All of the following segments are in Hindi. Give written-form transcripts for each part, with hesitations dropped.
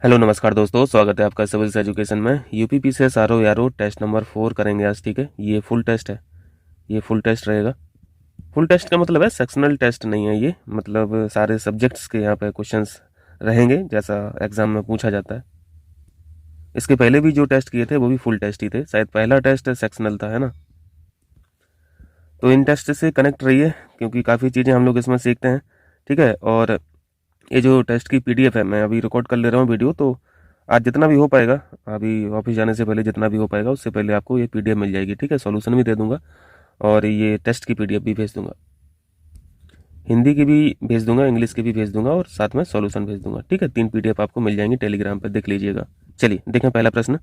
हेलो नमस्कार दोस्तों, स्वागत है आपका सिविल्स एजुकेशन में। यूपीपी से सारो यारो टेस्ट नंबर 4 करेंगे आज। ठीक है, ये फुल टेस्ट है, ये फुल टेस्ट रहेगा। फुल टेस्ट का मतलब है सेक्शनल टेस्ट नहीं है ये, मतलब सारे सब्जेक्ट्स के यहाँ पे क्वेश्चंस रहेंगे जैसा एग्जाम में पूछा जाता है। इसके पहले भी जो टेस्ट किए थे वो भी फुल टेस्ट ही थे, शायद पहला टेस्ट सेक्शनल था, है ना। तो इन टेस्ट से कनेक्ट रहिए क्योंकि काफ़ी चीज़ें हम लोग इसमें सीखते हैं। ठीक है, और ये जो टेस्ट की पीडीएफ है, मैं अभी रिकॉर्ड कर ले रहा हूँ वीडियो, तो आज जितना भी हो पाएगा, अभी ऑफिस जाने से पहले जितना भी हो पाएगा उससे पहले आपको ये पीडीएफ मिल जाएगी। ठीक है, सॉल्यूशन भी दे दूंगा और ये टेस्ट की पीडीएफ भी भेज दूंगा, हिंदी की भी भेज दूंगा, इंग्लिश की भी भेज दूंगा और साथ में सॉल्यूशन भेज दूंगा। ठीक है, 3 पीडीएफ आपको मिल जाएंगी, टेलीग्राम पर देख लीजिएगा। चलिए देखें, पहला प्रश्न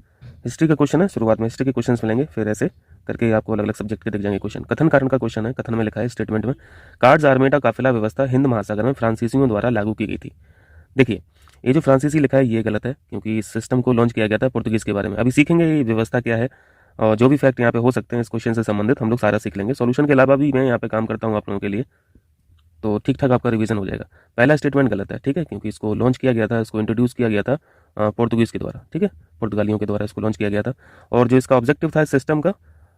हिस्ट्री का क्वेश्चन है। शुरुआत में हिस्ट्री के क्वेश्चन मिलेंगे, फिर ऐसे करके आपको अलग अलग सब्जेक्ट के दिख जाएंगे क्वेश्चन। कथन कारण का क्वेश्चन है। कथन में लिखा है, स्टेटमेंट में कार्ड्स आर्मेटा काफिला व्यवस्था हिंद महासागर में फ्रांसीसियों द्वारा लागू की गई थी। देखिए, ये जो फ्रांसीसी लिखा है ये गलत है क्योंकि इस सिस्टम को लॉन्च किया गया था पुर्तगीज के बारे में। अभी सीखेंगे ये व्यवस्था क्या है और जो भी फैक्ट यहाँ पे हो सकते हैं इस क्वेश्चन से संबंधित हम लोग सारा सीख लेंगे। सॉल्यूशन के अलावा भी मैं यहाँ पे काम करता हूँ आप लोगों के लिए, तो ठीक ठाक आपका रिवीजन हो जाएगा। पहला स्टेटमेंट गलत है, ठीक है, क्योंकि इसको लॉन्च किया गया था, इसको इंट्रोड्यूस किया गया था पुर्तगीज के द्वारा। ठीक है, पुर्तगालियों के द्वारा इसको लॉन्च किया गया था। और जो इसका ऑब्जेक्टिव था इस सिस्टम का,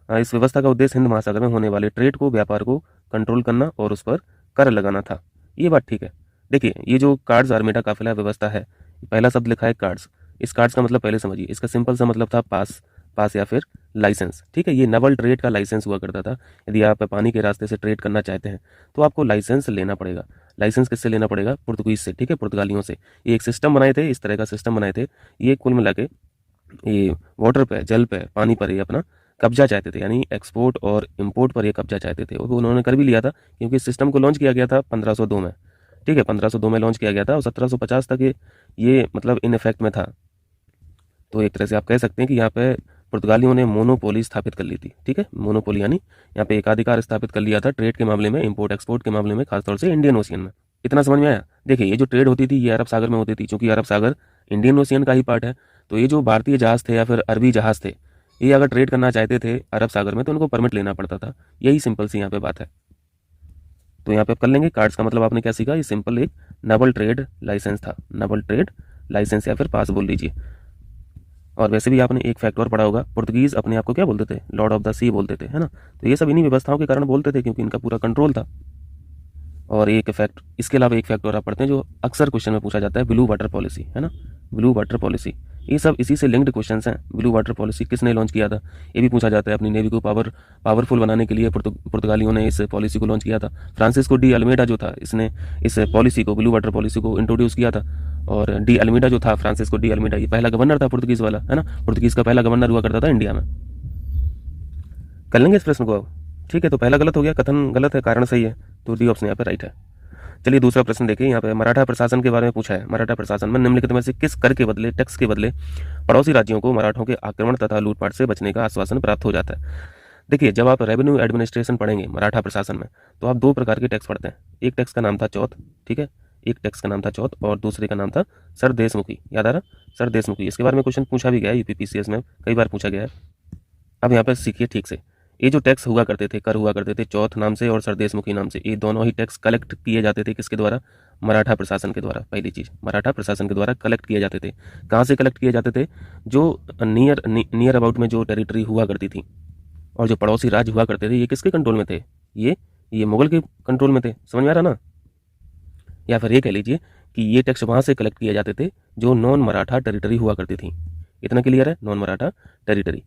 इस व्यवस्था का उद्देश्य हिंद महासागर में होने वाले ट्रेड को, व्यापार को कंट्रोल करना और उस पर कर लगाना था। ये बात ठीक है। देखिए, ये जो कार्ड्स आर्मेटा काफिला व्यवस्था है, पहला शब्द लिखा है कार्ड्स। इस कार्ड्स का मतलब पहले समझिए, इसका सिंपल सा मतलब था पास, पास या फिर लाइसेंस। ठीक है, ये नवल ट्रेड का लाइसेंस हुआ करता था। यदि आप पानी के रास्ते से ट्रेड करना चाहते हैं तो आपको लाइसेंस लेना पड़ेगा। लाइसेंस किससे लेना पड़ेगा? पुर्तगीज से। ठीक है, पुर्तगालियों से। ये एक सिस्टम बनाए थे, इस तरह का सिस्टम बनाए थे। ये कुल मिला के ये वाटर पे, जल पे, पानी पर ये अपना कब्जा चाहते थे, यानी एक्सपोर्ट और इंपोर्ट पर ये कब्जा चाहते थे। और वो उन्होंने कर भी लिया था क्योंकि इस सिस्टम को लॉन्च किया गया था 1502 में। ठीक है, 1502 में लॉन्च किया गया था और 1750 तक ये मतलब इन इफेक्ट में था। तो एक तरह से आप कह सकते हैं कि यहाँ पे पुर्तगालियों ने मोनोपोली स्थापित कर ली थी। ठीक है, मोनोपोली यानी यहाँ पे एकाधिकार स्थापित कर लिया था ट्रेड के मामले में, इंपोर्ट एक्सपोर्ट के मामले में, खासतौर से इंडियन ओशियन में। इतना समझ में आया? देखिए, ये जो ट्रेड होती थी ये अरब सागर में होती थी, क्योंकि अरब सागर इंडियन ओशियन का ही पार्ट है। तो ये जो भारतीय जहाज थे या फिर अरबी जहाज थे, ये अगर ट्रेड करना चाहते थे अरब सागर में तो उनको परमिट लेना पड़ता था। यही सिंपल सी यहाँ पे बात है। तो यहाँ पे आप कर लेंगे। कार्ड्स का मतलब आपने क्या सीखा? ये सिंपल एक नवल ट्रेड लाइसेंस था, नवल ट्रेड लाइसेंस या फिर पास बोल लीजिए। और वैसे भी आपने एक फैक्ट और पढ़ा होगा, पुर्तगीज अपने आप को क्या बोलते थे? लॉर्ड ऑफ द सी बोलते थे, है ना। तो ये सब इन्हीं व्यवस्थाओं के कारण बोलते थे क्योंकि इनका पूरा कंट्रोल था। और एक फैक्ट, इसके अलावा एक फैक्ट और आप पढ़ते हैं जो अक्सर क्वेश्चन में पूछा जाता है, ब्लू वाटर पॉलिसी, है ना। ब्लू वाटर पॉलिसी, ये सब इसी से लिंक्ड क्वेश्चंस हैं। ब्लू वाटर पॉलिसी किसने लॉन्च किया था ये भी पूछा जाता है। अपनी नेवी को पावरफुल बनाने के लिए पुर्तगालियों ने इस पॉलिसी को लॉन्च किया था। फ्रांसिस्को डी अल्मेडा जो था, इसने इस पॉलिसी को, ब्लू वाटर पॉलिसी को इंट्रोड्यूस किया था। और डी अल्मेडा जो था, फ्रांसिस्को डी अल्मेडा, ये पहला गवर्नर था पुर्तगीज वाला, है ना। पुर्तगीज का पहला गवर्नर हुआ करता था इंडिया में। कर लेंगे इस प्रश्न को अब। ठीक है, तो पहला गलत हो गया, कथन गलत है, कारण सही है, तो डी ऑप्शन यहाँ पे राइट है। चलिए दूसरा प्रश्न देखिए। यहाँ पे मराठा प्रशासन के बारे में पूछा है। मराठा प्रशासन में निम्नलिखित में से किस कर के बदले, टैक्स के बदले पड़ोसी राज्यों को मराठों के आक्रमण तथा लूटपाट से बचने का आश्वासन प्राप्त हो जाता है? देखिए, जब आप रेवेन्यू एडमिनिस्ट्रेशन पढ़ेंगे मराठा प्रशासन में तो आप 2 प्रकार के टैक्स पढ़ते हैं। एक टैक्स का नाम था चौथ, ठीक है, एक टैक्स का नाम था चौथ और दूसरे का नाम था सर देशमुखी। याद आ रहा? सर देशमुखी, इसके बारे में क्वेश्चन पूछा भी गया है, यूपीपीसीएस में कई बार पूछा गया है। अब यहाँ पे सीखिए ठीक से। ये जो टैक्स हुआ करते थे, कर हुआ करते थे, चौथ नाम से और सरदेशमुखी नाम से, ये दोनों ही टैक्स कलेक्ट किए जाते थे किसके द्वारा? मराठा प्रशासन के द्वारा। पहली चीज, मराठा प्रशासन के द्वारा कलेक्ट किए जाते थे। कहाँ से कलेक्ट किए जाते थे? जो नियर अबाउट में जो टेरिटरी हुआ करती थी और जो पड़ोसी राज्य हुआ करते थे, ये किसके कंट्रोल में थे? ये मुगल के कंट्रोल में थे। समझ में आ रहा ना? या फिर ये कह लीजिए कि ये टैक्स वहां से कलेक्ट किए जाते थे जो नॉन मराठा टेरिटरी हुआ करती थी। इतना क्लियर है? Non Maratha territory.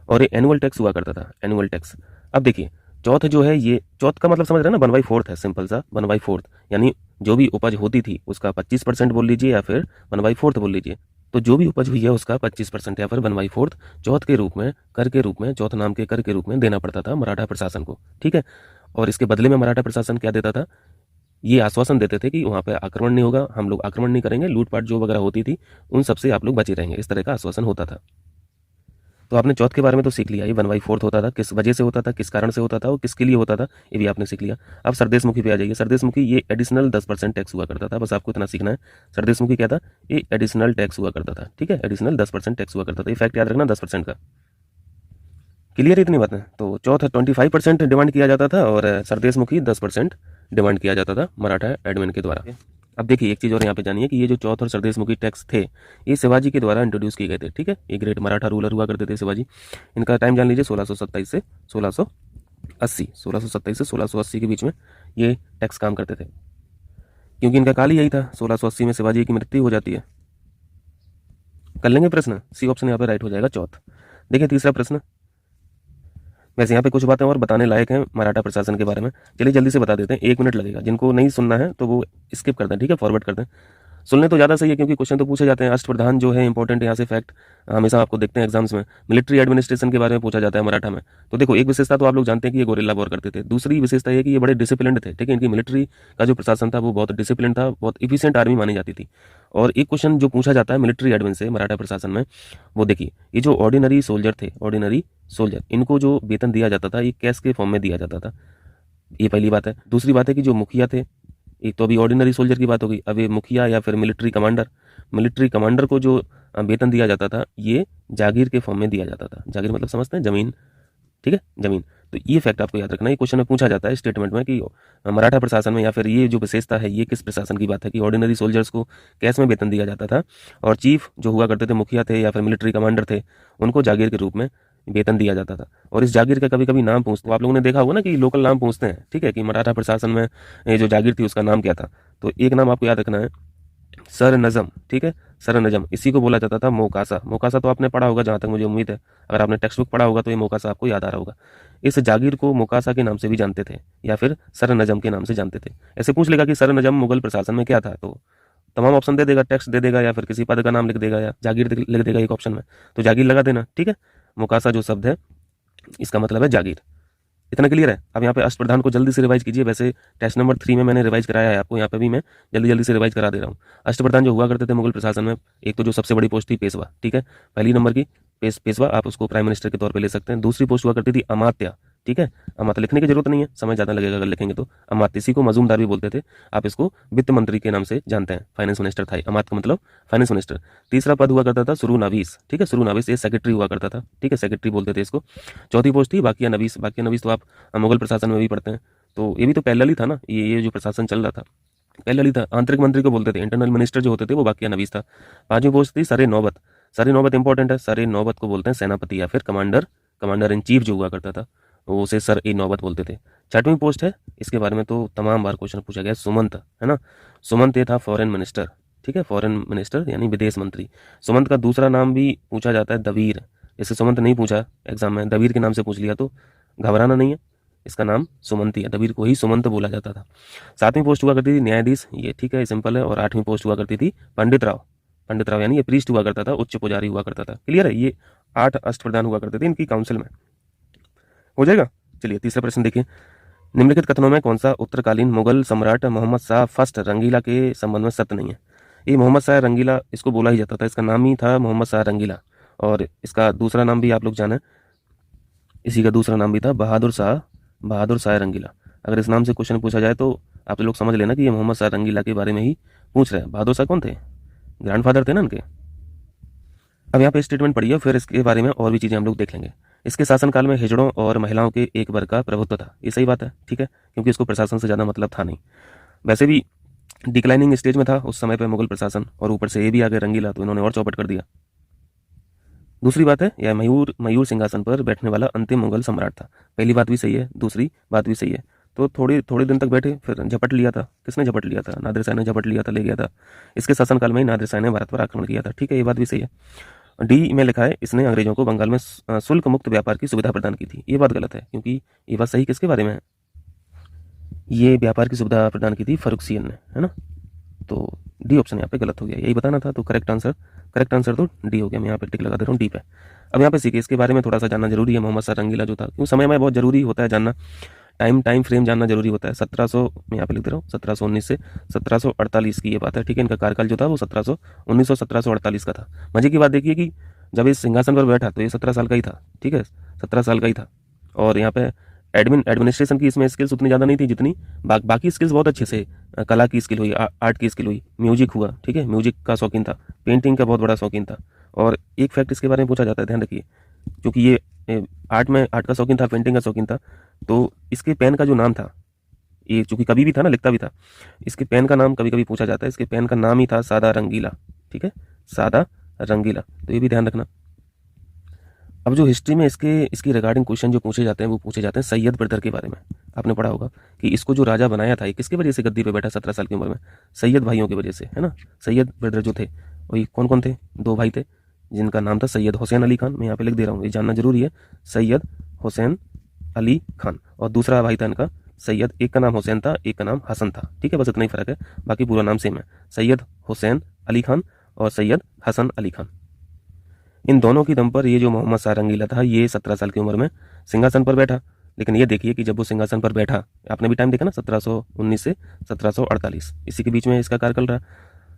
और ये एनुअल टैक्स हुआ करता था, एनुअल टैक्स। अब देखिए, चौथ जो है, ये चौथ का मतलब समझ रहे हैं ना, 1/4 है, सिंपल सा 1/4, यानी जो भी उपज होती थी उसका 25% बोल लीजिए या फिर 1/4 बोल लीजिए। तो जो भी उपज हुई है उसका 25% या फिर 1/4 चौथ के रूप में, कर के रूप में, चौथ नाम के कर के रूप में देना पड़ता था मराठा प्रशासन को। ठीक है, और इसके बदले में मराठा प्रशासन क्या देता था? ये आश्वासन देते थे कि वहाँ पे आक्रमण नहीं होगा, हम लोग आक्रमण नहीं करेंगे, लूटपाट जो वगैरह होती थी उन सबसे आप लोग बचे रहेंगे, इस तरह का आश्वासन होता था। तो आपने चौथ के बारे में तो सीख लिया, ये 1/4 होता था, किस वजह से होता था, किस कारण से होता था और किसके लिए होता था, ये भी आपने सीख लिया। अब सरदेशमुखी पे आ जाइए। सरदेशमुखी ये एडिशनल 10% टैक्स हुआ करता था, बस आपको इतना सीखना है। सरदेशमुखी क्या था? ये एडिशनल टैक्स हुआ करता था। ठीक है, एडिशनल 10% टैक्स हुआ करता था। ये फैक्ट याद रखना, 10% का। क्लियर है इतनी बातें? तो चौथ 25% डिमांड किया जाता था और सरदेशमुखी 10% डिमांड किया जाता था मराठा एडमिन के द्वारा। अब देखिए एक चीज़ और यहाँ पे जानिए कि ये जो चौथ और सरदेशमुखी टैक्स थे ये शिवाजी के द्वारा इंट्रोड्यूस किए गए थे। ठीक है, ये ग्रेट मराठा रूलर हुआ करते थे शिवाजी। इनका टाइम जान लीजिए 1627 से 1680, 1627 से 1680 के बीच में ये टैक्स काम करते थे, क्योंकि इनका काल ही यही था। 1680 में शिवाजी की मृत्यु हो जाती है। कर लेंगे प्रश्न, सी ऑप्शन यहाँ पे राइट हो जाएगा चौथ। देखिए तीसरा प्रश्न, वैसे यहाँ पे कुछ बातें और बताने लायक हैं मराठा प्रशासन के बारे में, चलिए जल्दी से बता देते हैं, 1 मिनट लगेगा। जिनको नहीं सुनना है तो वो स्किप कर दें, ठीक है, फॉरवर्ड कर दें। सुनने तो ज़्यादा सही है क्योंकि क्वेश्चन तो पूछे जाते हैं। अष्टप्रधान जो है इंपॉर्टेंट यहाँ से फैक्ट हमेशा आपको देखते हैं एग्जाम्स में। मिलिट्री एडमिनिस्ट्रेशन के बारे में पूछा जाता है मराठा में। तो देखो एक विशेषता तो आप लोग जानते हैं कि ये गोरिल्ला वॉर करते थे। दूसरी विशेषता ये कि ये बड़े डिसिप्लिन्ड थे। ठीक है, इनकी मिलिट्री का जो प्रशासन था वो बहुत डिसिप्लिन था, बहुत इफिशियंट आर्मी मानी जाती थी। और एक क्वेश्चन जो पूछा जाता है मिलिट्री एडमिन से मराठा प्रशासन में, वो देखिए ये जो ऑर्डिनरी सोल्जर थे, ऑर्डिनरी सोल्जर, इनको जो वेतन दिया जाता था ये कैश के फॉर्म में दिया जाता था। ये पहली बात है। दूसरी बात है कि जो मुखिया थे, एक तो अभी ऑर्डिनरी सोल्जर की बात हो गई, अब ये मुखिया या फिर मिलिट्री कमांडर को जो वेतन दिया जाता था ये जागीर के फॉर्म में दिया जाता था। जागीर मतलब समझते हैं, जमीन। ठीक है, जमीन। तो ये फैक्ट आपको याद रखना है। ये क्वेश्चन में पूछा जाता है स्टेटमेंट में कि मराठा प्रशासन में या फिर ये जो विशेषता है ये किस प्रशासन की बात है कि ऑर्डिनरी सोल्जर्स को कैश में वेतन दिया जाता था और चीफ जो हुआ करते थे, मुखिया थे या फिर मिलिट्री कमांडर थे, उनको जागीर के रूप में वेतन दिया जाता था। और इस जागीर का कभी कभी नाम पूछते, आप लोगों ने देखा होगा ना कि लोकल नाम पूछते हैं। ठीक है, कि मराठा प्रशासन में ये जो जागीर थी उसका नाम क्या था। तो एक नाम आपको याद रखना है, सर नजम। ठीक है, सर नजम, इसी को बोला जाता था मोकासा। मोकासा तो आपने पढ़ा होगा जहाँ तक मुझे उम्मीद है, अगर आपने टेक्स्ट बुक पढ़ा होगा तो ये मोकासा आपको याद आ रहा होगा। इस जागीर को मोकासा के नाम से भी जानते थे या फिर सर नजम के नाम से जानते थे। ऐसे पूछ लेगा कि सर नजम मुगल प्रशासन में क्या था, तो तमाम ऑप्शन दे देगा, टेक्स्ट दे देगा या फिर किसी पद का नाम लिख देगा या जागीर लिख देगा एक ऑप्शन में, तो जागीर लगा देना। ठीक है, मोकासा जो शब्द है इसका मतलब है जागीर। इतना क्लियर है। अब यहाँ पे अष्टप्रधान को जल्दी से रिवाइज कीजिए। वैसे टेस्ट नंबर 3 में मैंने रिवाइज कराया है आपको, यहाँ पे भी मैं जल्दी जल्दी से रिवाइज करा दे रहा हूँ। अष्टप्रधान जो हुआ करते थे मुगल प्रशासन में, एक तो जो सबसे बड़ी पोस्ट थी पेशवा। ठीक है, पहली नंबर की पेशवा, आप उसको प्राइम मिनिस्टर के तौर पर ले सकते हैं। दूसरी पोस्ट हुआ करती थी अमात्य। ठीक है, अमात्य लिखने की जरूरत नहीं है, समय ज़्यादा लगेगा अगर लिखेंगे तो। अमात्य, इसी को मजूमदार भी बोलते थे। आप इसको वित्त मंत्री के नाम से जानते हैं, फाइनेंस मिनिस्टर था अमात्य का मतलब फाइनेंस मिनिस्टर। तीसरा पद हुआ करता था सुरू नवीस। ठीक है, सुरू नवीस ये सेक्रेटरी हुआ करता था। ठीक है, सेक्रेटरी बोलते थे इसको। चौथी पोस्ट थी बाकिया नवीस। बाकिया नवीस तो आप मुगल प्रशासन में भी पढ़ते हैं, तो ये भी तो पैरेलल ही था ना, ये जो प्रशासन चल रहा था पैरेलल ही था। आंतरिक मंत्री को बोलते थे, इंटरनल मिनिस्टर जो होते थे वो बाकिया नवीस था। पांचवी पोस्ट थी सरे नौबत। सरे नौबत इंपॉर्टेंट है, सरे नौबत को बोलते हैं सेनापति या फिर कमांडर इन चीफ जो हुआ करता था वो उसे सर ए नौबत बोलते थे। छठवीं पोस्ट है, इसके बारे में तो तमाम बार क्वेश्चन पूछा गया, सुमंत, है ना। सुमंत ये था फॉरेन मिनिस्टर। ठीक है, फॉरेन मिनिस्टर यानी विदेश मंत्री। सुमंत का दूसरा नाम भी पूछा जाता है दवीर। जैसे सुमंत नहीं पूछा एग्जाम में, दवीर के नाम से पूछ लिया तो घबराना नहीं है, इसका नाम सुमंत ही है, दवीर को ही सुमंत बोला जाता था। सातवीं पोस्ट हुआ करती थी न्यायाधीश, ये ठीक है सिंपल है। और आठवीं पोस्ट हुआ करती थी पंडित राव। पंडित राव यानी ये प्रीस्ट हुआ करता था, उच्च पुजारी हुआ करता था। क्लियर है, ये 8 अष्टप्रधान हुआ करते थे इनकी काउंसिल में। हो जाएगा। चलिए तीसरा प्रश्न देखिए, निम्नलिखित कथनों में कौन सा उत्तरकालीन मुगल सम्राट मोहम्मद शाह फर्स्ट रंगीला के संबंध में सत्य नहीं है। ये मोहम्मद शाह रंगीला इसको बोला ही जाता था, इसका नाम ही था मोहम्मद शाह रंगीला। और इसका दूसरा नाम भी आप लोग जाने, इसी का दूसरा नाम भी था बहादुर शाह रंगीला। अगर इस नाम से क्वेश्चन पूछा जाए तो आप लोग समझ लेना कि ये मोहम्मद शाह रंगीला के बारे में ही पूछ रहे हैं। बहादुर शाह कौन थे, ग्रैंडफादर थे ना इनके। अब यहाँ पे स्टेटमेंट पढ़िए, फिर इसके बारे में और भी चीज़ें हम लोग देख लेंगे। इसके शासनकाल में हिजड़ों और महिलाओं के एक वर्ग का प्रभुत्व था। ये सही बात है, ठीक है, क्योंकि इसको प्रशासन से ज़्यादा मतलब था नहीं। वैसे भी डिक्लाइनिंग स्टेज में था उस समय पे मुगल प्रशासन, और ऊपर से ये भी आ गए रंगीला, तो इन्होंने और चौपट कर दिया। दूसरी बात है, यह मयूर सिंहासन पर बैठने वाला अंतिम मुगल सम्राट था। पहली बात भी सही है, दूसरी बात भी सही है। तो थोड़े दिन तक बैठे, फिर झपट लिया था। किसने झपट लिया था, नादिर शाह ने झपट लिया था, ले गया था। इसके शासनकाल में ही नादिर शाह ने भारत पर आक्रमण किया था। ठीक है, ये बात भी सही है। डी में लिखा है, इसने अंग्रेजों को बंगाल में शुल्क मुक्त व्यापार की सुविधा प्रदान की थी। ये बात गलत है, क्योंकि ये बात सही किसके बारे में है, ये व्यापार की सुविधा प्रदान की थी फर्रुखसियन ने, है ना। तो डी ऑप्शन यहाँ पे गलत हो गया, यही बताना था। तो करेक्ट आंसर तो डी हो गया। मैं यहाँ पे टिक लगा दे रहा हूँ डी पे। अब यहाँ पे सीखे, इसके बारे में थोड़ा सा जानना जरूरी है। मोहम्मद शाह रंगीला जो था, क्यों समय में बहुत जरूरी होता है जानना, टाइम फ्रेम जानना जरूरी होता है। 1700 मैं यहाँ पे लिख दे रहा हूँ, 1719 से 1748 की ये बात है। ठीक है, इनका कार्यकाल जो था वो 1748 का था। मजे की बात देखिए कि जब इस सिंहासन पर बैठा तो ये 17 साल का ही था। ठीक है, 17 साल का ही था। और यहाँ पे एडमिनिस्ट्रेशन की इसमें स्किल्स उतनी ज़्यादा नहीं थी जितनी बाकी स्किल्स बहुत अच्छे से, कला की स्किल हुई, आर्ट की स्किल हुई, म्यूजिक हुआ। ठीक है, म्यूजिक का शौकीन था, पेंटिंग का बहुत बड़ा शौकीन था। और एक फैक्ट इसके बारे में पूछा जाता है, ध्यान रखिए, क्योंकि ये आर्ट का शौकीन था, पेंटिंग का शौकीन था, तो इसके पेन का जो नाम था ये चूंकि कभी भी था ना, लिखता भी था। इसके पेन का नाम कभी कभी पूछा जाता है, इसके पेन का नाम ही था सादा रंगीला, ठीक है, सादा रंगीला, तो ये भी ध्यान रखना। अब जो हिस्ट्री में इसकी रिगार्डिंग क्वेश्चन जो पूछे जाते हैं वो पूछे जाते हैं सैयद ब्रदर के बारे में। आपने पढ़ा होगा कि इसको जो राजा बनाया था ये किसकी वजह से गद्दी पे बैठा 17 साल की उम्र में? सैयद भाइयों की वजह से, है ना। सैयद ब्रदर जो थे वही कौन कौन थे? 2 भाई थे जिनका नाम था सैयद हुसैन अली खान, मैं यहाँ पे लिख दे रहा हूँ, ये जानना जरूरी है, सैयद हुसैन अली खान। और दूसरा भाई था इनका सैयद, एक का नाम हुसैन था, एक का नाम हसन था, ठीक है, बस इतना ही फर्क है, बाकी पूरा नाम सेम है, सैयद हुसैन अली खान और सैयद हसन अली खान। इन दोनों की दम पर ये जो मोहम्मद शाह रंगीला था ये 17 साल की उम्र में सिंहासन पर बैठा। लेकिन ये देखिए कि जब वो सिंहासन पर बैठा, आपने भी टाइम देखा ना, 1719 से 1748, इसी के बीच में इसका कार्यकाल रहा।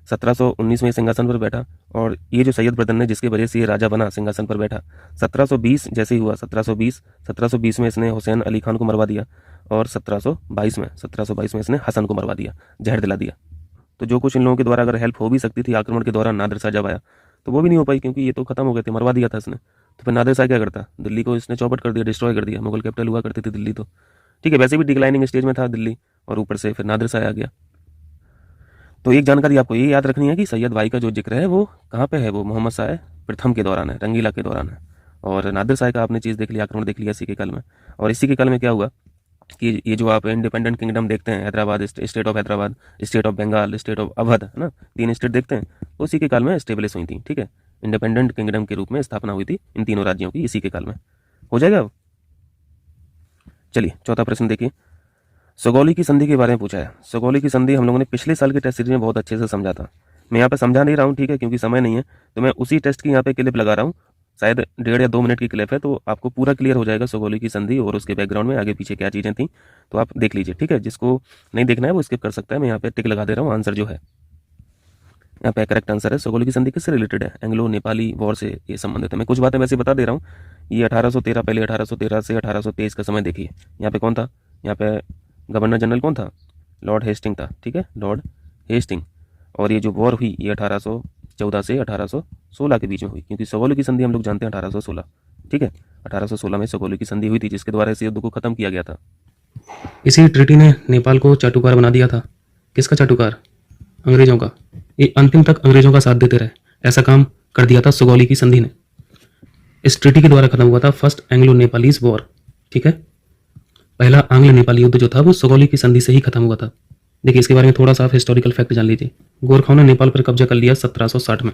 1719 में सिंहासन पर बैठा और ये जो सैयद ब्रदर ने जिसके वजह से ये राजा बना, सिंहासन पर बैठा, 1720 जैसे ही हुआ, 1720 में इसने हुसैन अली खान को मरवा दिया और 1722 में इसने हसन को मरवा दिया, जहर दिला दिया। तो जो कुछ इन लोगों के द्वारा अगर हेल्प हो भी सकती थी आक्रमण के दौरान, नादिर शाह जब आया तो वो भी नहीं हो पाई, क्योंकि ये तो खत्म हो गए थे, मरवा दिया था इसने। तो फिर नादिर शाह क्या करता? दिल्ली को इसने चौपट कर दिया, डिस्ट्रॉय कर दिया, मुगल कैपिटल हुआ करती थी दिल्ली तो, ठीक है, वैसे भी डिक्लाइनिंग स्टेज में था दिल्ली, और ऊपर से फिर नादिर शाह आ गया। तो एक जानकारी आपको ये याद रखनी है कि सैयद भाई का जो जिक्र है वो कहाँ पे है, वो मोहम्मद शाह प्रथम के दौरान है, रंगीला के दौरान है। और नादिर शाह का आपने चीज़ देख लिया, आक्रमण देख लिया इसी के काल में। और इसी के काल में क्या हुआ कि ये जो आप इंडिपेंडेंट किंगडम देखते हैं, Hyderabad, state of Hyderabad, state of Bengal, state of Awadh, है ना, 3 स्टेट देखते हैं, तो उसी के काल में एस्टेब्लिश हुई थी, ठीक है, इंडिपेंडेंट किंगडम के रूप में स्थापना हुई थी इन तीनों राज्यों की इसी के काल में। हो जाएगा अब? चलिए चौथा प्रश्न देखिए, सुगौली की संधि के बारे में पूछा है। सुगौली की संधि हम लोगों ने पिछले साल के टेस्ट सीरीज में बहुत अच्छे से समझा था, मैं यहाँ पे समझा नहीं रहा हूँ, ठीक है, क्योंकि समय नहीं है, तो मैं उसी टेस्ट की यहाँ पे क्लिप लगा रहा हूँ, शायद 1.5 या 2 मिनट की क्लिप है, तो आपको पूरा क्लियर हो जाएगा सुगौली की संधि और उसके बैकग्राउंड में आगे पीछे क्या चीज़ें थी, तो आप देख लीजिए, ठीक है। जिसको नहीं देखना है वो स्किप कर सकता है, मैं यहाँ पे टिक लगा दे रहा हूँ। आंसर जो है यहाँ पे करेक्ट आंसर है, सुगौली की संधि किससे रिलेटेड है? एंग्लो नेपाली वॉर से ये संबंधित है। मैं कुछ बातें वैसे बता दे रहा हूँ। ये 1813, पहले 1813 से 1823 का समय देखिए। यहाँ पे कौन था? यहाँ पे गवर्नर जनरल कौन था? लॉर्ड हेस्टिंग था, ठीक है, लॉर्ड हेस्टिंग। और ये जो वॉर हुई ये 1814 से 1816 के बीच में हुई, क्योंकि सुगौली की संधि हम लोग जानते हैं 1816, ठीक है, 1816 में सुगौली की संधि हुई थी, जिसके द्वारा इस युद्ध को खत्म किया गया था। इसी ट्रीटी ने नेपाल को चाटुकार बना दिया था। किसका चाटुकार? अंग्रेजों का। ये अंतिम तक अंग्रेजों का साथ देते रहे, ऐसा काम कर दिया था सुगौली की संधि ने। इस ट्रीटी के द्वारा खत्म हुआ था फर्स्ट एंग्लो नेपालीज वॉर, ठीक है। पहला आंग्ल नेपाली युद्ध जो था वो सुगौली की संधि से ही खत्म हुआ था। देखिए इसके बारे में थोड़ा सा आप हिस्टोरिकल फैक्ट जान लीजिए। गोरखाओं ने नेपाल पर कब्जा कर लिया 1760 में।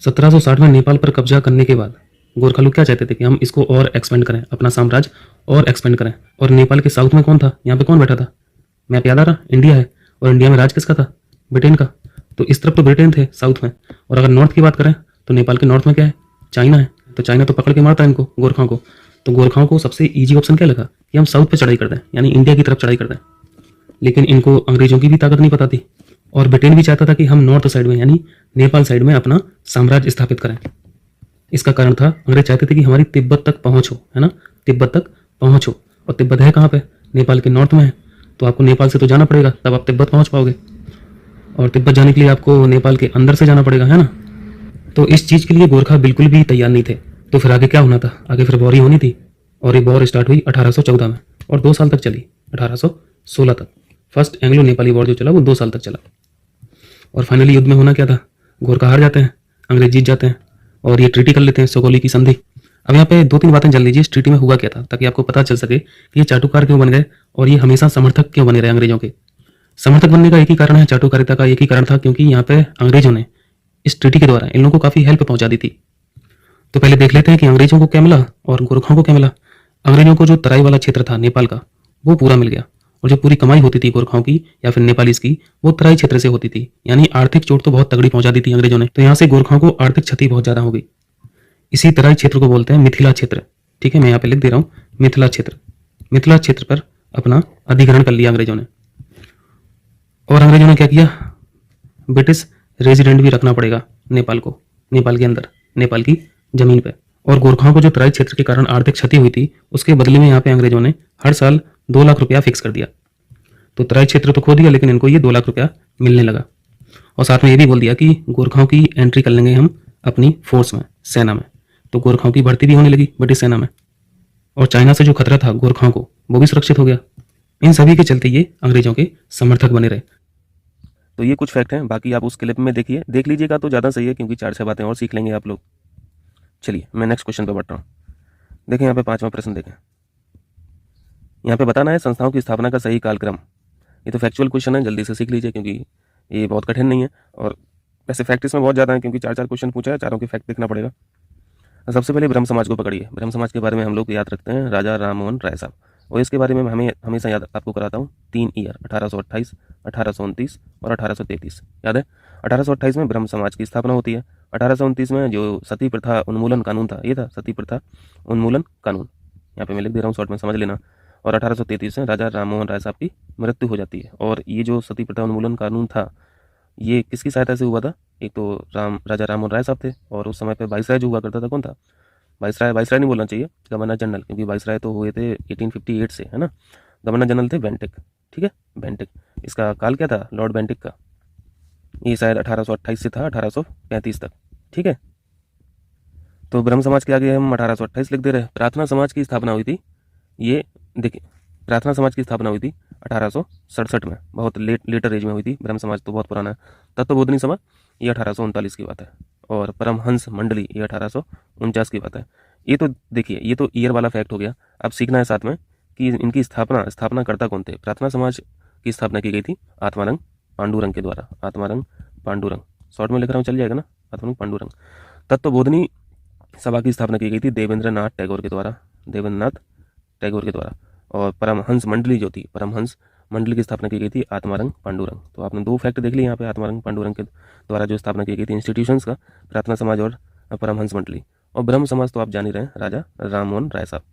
1760 में नेपाल पर कब्जा करने के बाद गोरखा लोग क्या चाहते थे कि हम इसको और एक्सपेंड करें, अपना साम्राज्य और एक्सपेंड करें। और नेपाल के साउथ में कौन था? यहाँ पे कौन बैठा था? मैप याद आ रहा? इंडिया है। और इंडिया में राज किसका था? ब्रिटेन का। तो इस तरफ तो ब्रिटेन थे साउथ में, और अगर नॉर्थ की बात करें तो नेपाल के नॉर्थ में क्या है? चाइना है। तो चाइना तो पकड़ के मारता है इनको, गोरखाओं को। तो गोरखाओं को सबसे ईजी ऑप्शन क्या लगा कि हम साउथ पे चढ़ाई कर दें, यानी इंडिया की तरफ चढ़ाई कर दें। लेकिन इनको अंग्रेजों की भी ताकत नहीं पता थी, और ब्रिटेन भी चाहता था कि हम नॉर्थ साइड में यानी नेपाल साइड में अपना साम्राज्य स्थापित करें। इसका कारण था अंग्रेज चाहते थे कि हमारी तिब्बत तक पहुंच हो, है ना, तिब्बत तक पहुंच हो। और तिब्बत है कहाँ पे? नेपाल के नॉर्थ में है। तो आपको नेपाल से तो जाना पड़ेगा, तब आप तिब्बत पहुंच पाओगे। और तिब्बत जाने के लिए आपको नेपाल के अंदर से जाना पड़ेगा, है ना। तो इस चीज़ के लिए गोरखा बिल्कुल भी तैयार नहीं थे। तो फिर आगे क्या होना था? आगे फिर वॉर ही होनी थी। और ये वॉर स्टार्ट हुई 1814 में और 2 साल तक चली, 1816 तक। फर्स्ट एंग्लो नेपाली वॉर जो चला वो 2 साल तक चला। और फाइनली युद्ध में होना क्या था? गोरखा हार जाते हैं, अंग्रेज जीत जाते हैं और ये ट्रीटी कर लेते हैं, सुगौली की संधि। अब यहाँ पे 2-3 बातें जान लीजिए इस ट्रीटी में हुआ क्या था, ताकि आपको पता चल सके कि ये चाटुकार क्यों बन गए और ये हमेशा समर्थक क्यों बने रहे अंग्रेजों के। समर्थक बनने का एक ही कारण है, चाटुकारिता का एक ही कारण था, क्योंकि यहाँ पे अंग्रेजों ने इस ट्रीटी के द्वारा इन लोगों को काफ़ी हेल्प पहुंचा दी थी। तो पहले देख लेते हैं कि अंग्रेजों को क्या मिला और गोरखाओं को क्या मिला। अंग्रेजों को जो तराई वाला क्षेत्र था नेपाल का वो पूरा मिल गया, और जो पूरी कमाई होती थी गोरखाओं की या फिर नेपालीज की वो तराई क्षेत्र से होती थी, यानी आर्थिक चोट तो बहुत तगड़ी पहुंचा दी थी अंग्रेजों ने। तो यहाँ से गोरखाओं को आर्थिक क्षति बहुत ज्यादा हो गई। इसी तराई क्षेत्र को बोलते हैं मिथिला क्षेत्र, ठीक है, मैं यहाँ पे लिख दे रहा हूँ मिथिला क्षेत्र। मिथिला क्षेत्र पर अपना अधिग्रहण कर लिया अंग्रेजों ने। और अंग्रेजों ने क्या किया? ब्रिटिश रेजिडेंट भी रखना पड़ेगा नेपाल को, नेपाल के अंदर, नेपाल की जमीन पे। और गोरखाओं को जो तराई क्षेत्र के कारण आर्थिक क्षति हुई थी उसके बदले में यहाँ पे अंग्रेजों ने हर साल 2 लाख रुपया फिक्स कर दिया। तो तराई क्षेत्र तो खो दिया, लेकिन इनको ये 2 लाख रुपया मिलने लगा। और साथ में ये भी बोल दिया कि गोरखाओं की एंट्री कर लेंगे हम अपनी फोर्स में, सेना में। तो गोरखाओं की भर्ती भी होने लगी ब्रिटिश सेना में। और चाइना से जो खतरा था गोरखाओं को वो भी सुरक्षित हो गया। इन सभी के चलते ये अंग्रेजों के समर्थक बने रहे। तो ये कुछ फैक्ट हैं, बाकी आप उस क्लिप में देखिए, देख लीजिएगा तो ज़्यादा सही है, क्योंकि 4-6 बातें और सीख लेंगे आप लोग। चलिए मैं नेक्स्ट क्वेश्चन पे बढ़ रहा हूँ। देखें यहाँ पे 5वां प्रश्न देखें। यहाँ पे बताना है संस्थाओं की स्थापना का सही कालक्रम। ये तो फैक्चुअल क्वेश्चन है, जल्दी से सीख लीजिए, क्योंकि ये बहुत कठिन नहीं है। और वैसे फैक्ट इसमें बहुत ज़्यादा है, क्योंकि 4-4 क्वेश्चन पूछा है, चारों के फैक्ट देखना पड़ेगा। सबसे पहले ब्रह्म समाज को पकड़िए। ब्रह्म समाज के बारे में हम लोग याद रखते हैं राजा राम मोहन राय साहब, और इसके बारे में हमें हमेशा याद आपको कराता हूँ 3 ईयर 1828, 1829 और 1833 याद है। 1828 में ब्रह्म समाज की स्थापना होती है। 1829 में जो सती प्रथा उन्मूलन कानून था, ये था सती प्रथा उन्मूलन कानून, यहाँ पे मैं लिख दे रहा हूँ, शॉर्ट में समझ लेना। और 1833 में राजा राम मोहन राय साहब की मृत्यु हो जाती है। और ये जो सती प्रथा उन्मूलन कानून था, ये किसकी सहायता से हुआ था? एक तो राजा राम मोहन राय साहब थे, और उस समय पे वाइसराय जो हुआ करता था कौन था? वाइसराय, वाइसराय नहीं बोलना चाहिए, गवर्नर जनरल, क्योंकि वाइसराय तो हुए थे 1858 से, है ना। गवर्नर जनरल थे बेंटिक, ठीक है, बेंटिक। इसका काल क्या था लॉर्ड बेंटिक का? ये शायद 1828 से था 1835 तक, ठीक है। तो ब्रह्म समाज के आगे हम 1828 लिख दे रहे हैं। प्रार्थना समाज की स्थापना हुई थी, ये देखिए, प्रार्थना समाज की स्थापना हुई थी 1867 में, बहुत लेटर एज में हुई थी। ब्रह्म समाज तो बहुत पुराना है। तत्वबोधनी सभा ये 1839 की बात है, और परमहंस मंडली ये 1849 की बात है। ये तो देखिए, ये तो ईयर वाला फैक्ट हो गया। अब सीखना है साथ में कि इनकी स्थापना करता कौन थे। प्रार्थना समाज की स्थापना की गई थी आत्मारंग पांडुरंग के द्वारा। आत्मारंग पांडुरंग, शॉर्ट में लिख रहा हूँ, चल जाएगा ना, आत्मारंग पांडुरंग। तत्वबोधनी सभा की स्थापना की गई थी देवेंद्रनाथ टैगोर के द्वारा, देवेंद्रनाथ टैगोर के द्वारा। और परमहंस मंडली जो थी, परमहंस मंडली की स्थापना की गई थी आत्मारंग पांडुरंग। तो आपने 2 फैक्ट देख लिए यहाँ पे, आत्मारंग पांडुरंग के द्वारा जो स्थापना की गई थी इंस्टीट्यूशंस का, प्रार्थना समाज और परमहंस मंडली। और ब्रह्म समाज तो आप जान ही रहे हैं, राजा राम मोहन राय साहब।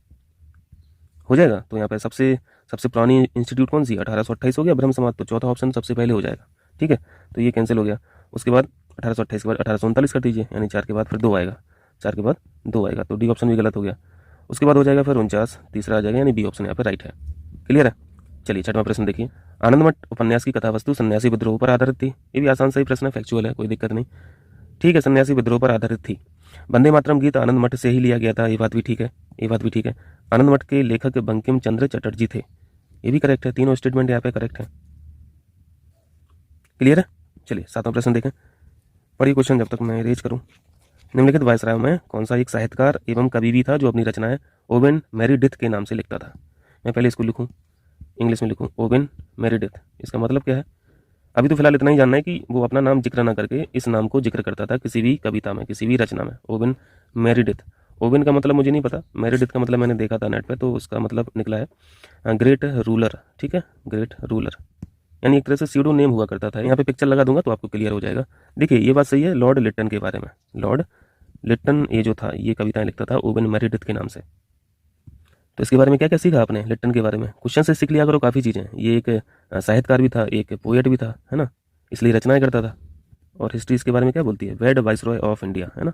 हो जाएगा। तो यहाँ पे सबसे पुरानी इंस्टीट्यूट कौन सी? 1828 हो गया ब्रह्म समाज, तो चौथा ऑप्शन सबसे पहले हो जाएगा, ठीक है। तो ये कैंसिल हो गया। उसके बाद 1828 के बाद 1839 कर दीजिए, यानी 4 के बाद फिर 2 आएगा, 4 के बाद 2 आएगा, तो डी ऑप्शन भी गलत हो गया। उसके बाद हो जाएगा फिर 49, तीसरा आ जाएगा, यानी बी ऑप्शन यहाँ पे राइट है। क्लियर है। चलिए 6वां प्रश्न देखिए। आनंद मठ उपन्यास की कथा वस्तु सन्यासी विद्रोह पर आधारित थी। ये भी आसान सही प्रश्न है, फैक्चुअल है, कोई दिक्कत नहीं, ठीक है। सन्यासी विद्रोह पर आधारित थी। वंदे मातरम गीत आनंद मठ से ही लिया गया था, ये बात भी ठीक है, ये बात भी ठीक है। आनंद मठ के लेखक बंकिम चंद्र चटर्जी थे, ये भी करेक्ट है। तीनों स्टेटमेंट यहाँ पे करेक्ट है। क्लियर है। चलिए 7वां प्रश्न देखें। पढ़िए क्वेश्चन जब तक मैं इरेज करूँ। निम्नलिखित वायसरायों में कौन सा एक साहित्यकार एवं कवि भी था जो अपनी रचनाएं ओवेन मेरिडिथ के नाम से लिखता था? मैं पहले इसको लिखूं, इंग्लिश में लिखूं, ओवेन मेरिडिथ। इसका मतलब क्या है? अभी तो फिलहाल इतना ही जानना है कि वो अपना नाम जिक्र ना करके इस नाम को जिक्र करता था किसी भी कविता में, किसी भी रचना में। Oven Meredith. ओवेन का मतलब मुझे नहीं पता, मेरिडिथ का मतलब मैंने देखा था नेट पे, तो उसका मतलब निकला है ग्रेट रूलर, ठीक है, ग्रेट रूलर, यानी एक तरह से सीडो नेम हुआ करता था। यहाँ पे पिक्चर लगा दूंगा तो आपको क्लियर हो जाएगा। देखिए ये बात सही है लॉर्ड लिट्टन के बारे में। लॉर्ड लिट्टन ये जो था, ये कविताएं लिखता था ओवेन मेरिडिथ के नाम से। तो इसके बारे में क्या क्या सीखा आपने लिट्टन के बारे में? क्वेश्चन से सीख लिया करो काफ़ी चीज़ें। ये एक साहित्यकार भी था, एक पोएट भी था, है ना, इसलिए रचनाएं करता था। और हिस्ट्री इसके बारे में क्या बोलती है? वेड वाइसरॉय ऑफ इंडिया, है ना।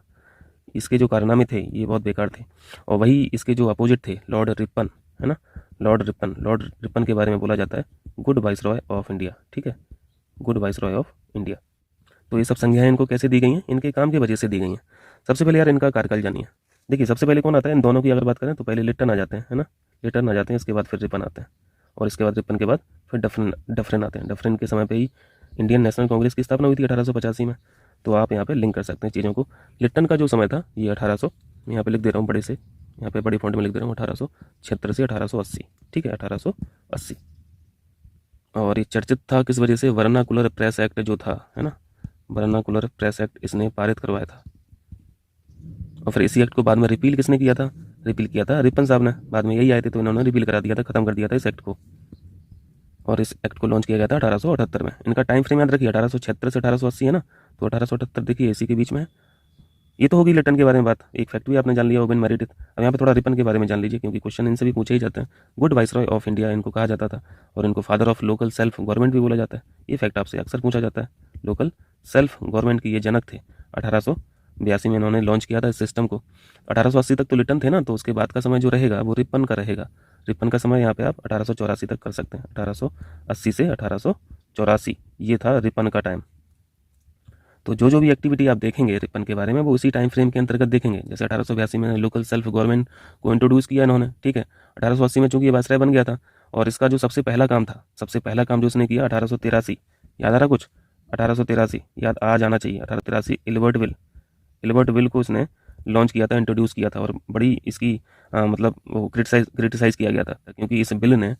इसके जो कारनामे थे ये बहुत बेकार थे। और वही इसके जो अपोजिट थे लॉर्ड रिपन, है ना, लॉर्ड रिपन के बारे में बोला जाता है गुड वाइसरॉय ऑफ इंडिया, ठीक है, गुड वाइसरॉय ऑफ इंडिया। तो ये सब संज्ञाएं इनको कैसे दी गई हैं? इनके काम की वजह से दी गई हैं। सबसे पहले यार इनका कार्यकाल जानिए। देखिए सबसे पहले कौन आता है इन दोनों की अगर बात करें तो पहले लिट्टन आ जाते हैं, है ना, लिट्टन आ जाते हैं, इसके बाद फिर रिपन आते हैं, और इसके बाद रिपन के बाद फिर डफरिन आते हैं। डफरिन के समय पे ही इंडियन नेशनल कांग्रेस की स्थापना हुई थी 1885 में। तो आप यहाँ पे लिंक कर सकते हैं चीज़ों को। लिट्टन का जो समय था ये 1800, यहाँ पे लिख दे रहा हूँ बड़े से, यहाँ पे बड़ी फॉन्ट में लिख दे रहा हूँ, 1876 से 1880, ठीक है, 1880। और ये चर्चित था किस वजह से? वर्नाकुलर प्रेस एक्ट जो था, है ना, वर्नाकुलर प्रेस एक्ट इसने पारित करवाया था। और फिर इसी एक्ट को बाद में रिपील किसने किया था? रिपील किया था रिपन साहब ने। बाद में यही आए थे तो इन्होंने रिपील करा दिया था, खत्म कर दिया था इस एक्ट को। और इस एक्ट को लॉन्च किया गया था 1878 में। इनका टाइम फ्रेम याद रखिए, 1876 से 1880 है ना, तो 1878 देखिए इसी के बीच में है। ये तो होगी लिट्टन के बारे में बात। एक फैक्ट भी आपने जान लिया ओवेन मेरिडिथ। अब यहाँ पे थोड़ा रिपन के बारे में जान लीजिए, क्योंकि क्वेश्चन इनसे भी पूछे ही जाते हैं। गुड वाइसरॉय ऑफ इंडिया इनको कहा जाता था, और इनको father of local self government भी बोला जाता है। ये फैक्ट आपसे अक्सर पूछा जाता है। लोकल सेल्फ गवर्नमेंट के ये जनक थे। 1882 में इन्होंने लॉन्च किया था इस सिस्टम को। 1880 तक तो लिट्टन थे ना, तो उसके बाद का समय जो रहेगा वो रिपन का रहेगा। रिपन का समय यहाँ पे आप 1884 तक कर सकते हैं। 1880 से 1884 ये था रिपन का टाइम। तो जो भी एक्टिविटी आप देखेंगे रिपन के बारे में वो उसी टाइम फ्रेम के अंतर्गत देखेंगे। जैसे 1882 में लोकल सेल्फ गवर्नमेंट को इंट्रोड्यूस किया इन्होंने, ठीक है। 1880 में चूंकि ये वायसराय बन गया था, और इसका जो सबसे पहला काम था, सबसे पहला काम जो उसने किया 1883, याद आ रहा कुछ? 1883 याद आ जाना चाहिए। 1883 इल्बर्ट विल को उसने लॉन्च किया था, इंट्रोड्यूस किया था, और बड़ी इसकी मतलब वो क्रिटिसाइज किया गया था, क्योंकि इस बिल ने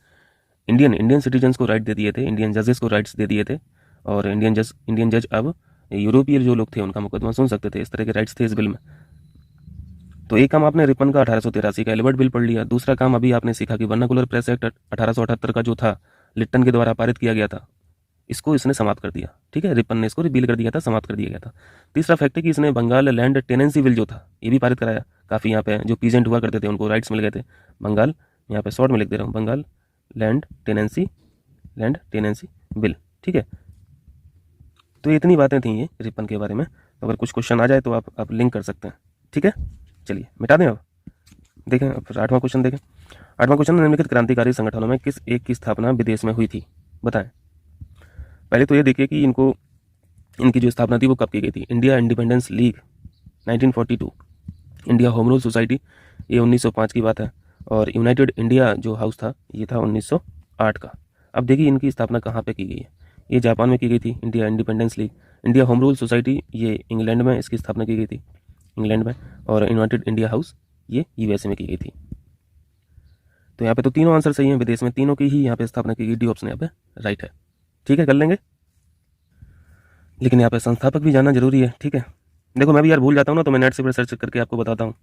इंडियन सिटीजन्स को राइट दे दिए थे, इंडियन जजेस को राइट्स दे दिए थे, और इंडियन जज अब यूरोपीय जो लोग थे उनका मुकदमा सुन सकते थे। इस तरह के राइट्स थे इस बिल में। तो एक काम आपने रिपन का 1883 का एल्बर्ट बिल पढ़ लिया। दूसरा काम अभी आपने सीखा कि वर्नाकुलर प्रेस एक्ट 1878 का जो था, लिट्टन के द्वारा पारित किया गया था, इसको इसने समाप्त कर दिया। ठीक है, रिपन ने इसको रिपील कर दिया था, समाप्त कर दिया गया था। तीसरा फैक्ट है कि इसने बंगाल लैंड टेनेंसी बिल जो था, ये भी पारित कराया। काफ़ी यहाँ पे जो पीजेंट हुआ करते थे उनको राइट्स मिल गए थे। बंगाल, यहाँ पे शॉर्ट में लिख दे रहा हूँ, बंगाल लैंड टेनेंसी बिल। ठीक है, तो ये इतनी बातें थी ये रिपन के बारे में। तो अगर कुछ क्वेश्चन आ जाए तो आप लिंक कर सकते हैं। ठीक है, चलिए मिटा दें अब। देखें अब 8वां क्वेश्चन देखें। 8वां क्वेश्चन, निम्नलिखित क्रांतिकारी संगठनों में किस एक की स्थापना विदेश में हुई थी? बताएं। पहले तो ये देखिए कि इनकी जो स्थापना थी वो कब की गई थी। India independence league 1942, India home rule society ये 1905 की बात है, और यूनाइटेड इंडिया जो हाउस था ये था 1908 का। अब देखिए इनकी स्थापना कहाँ पे की गई है। ये जापान में की गई थी, India independence league. India home rule society ये इंग्लैंड में इसकी स्थापना की गई थी, इंग्लैंड में। और यूनाइटेड इंडिया हाउस ये यूएसए में की गई थी। तो यहाँ पे तो तीनों आंसर सही हैं, विदेश में तीनों की ही यहाँ पे स्थापना की गई। डी ऑप्शन यहाँ पे राइट है। ठीक है, कर लेंगे, लेकिन यहाँ पे संस्थापक भी जानना जरूरी है। ठीक है, देखो मैं भी यार भूल जाता हूँ ना, तो मैं नेट से सर्च करके आपको बताता हूँ।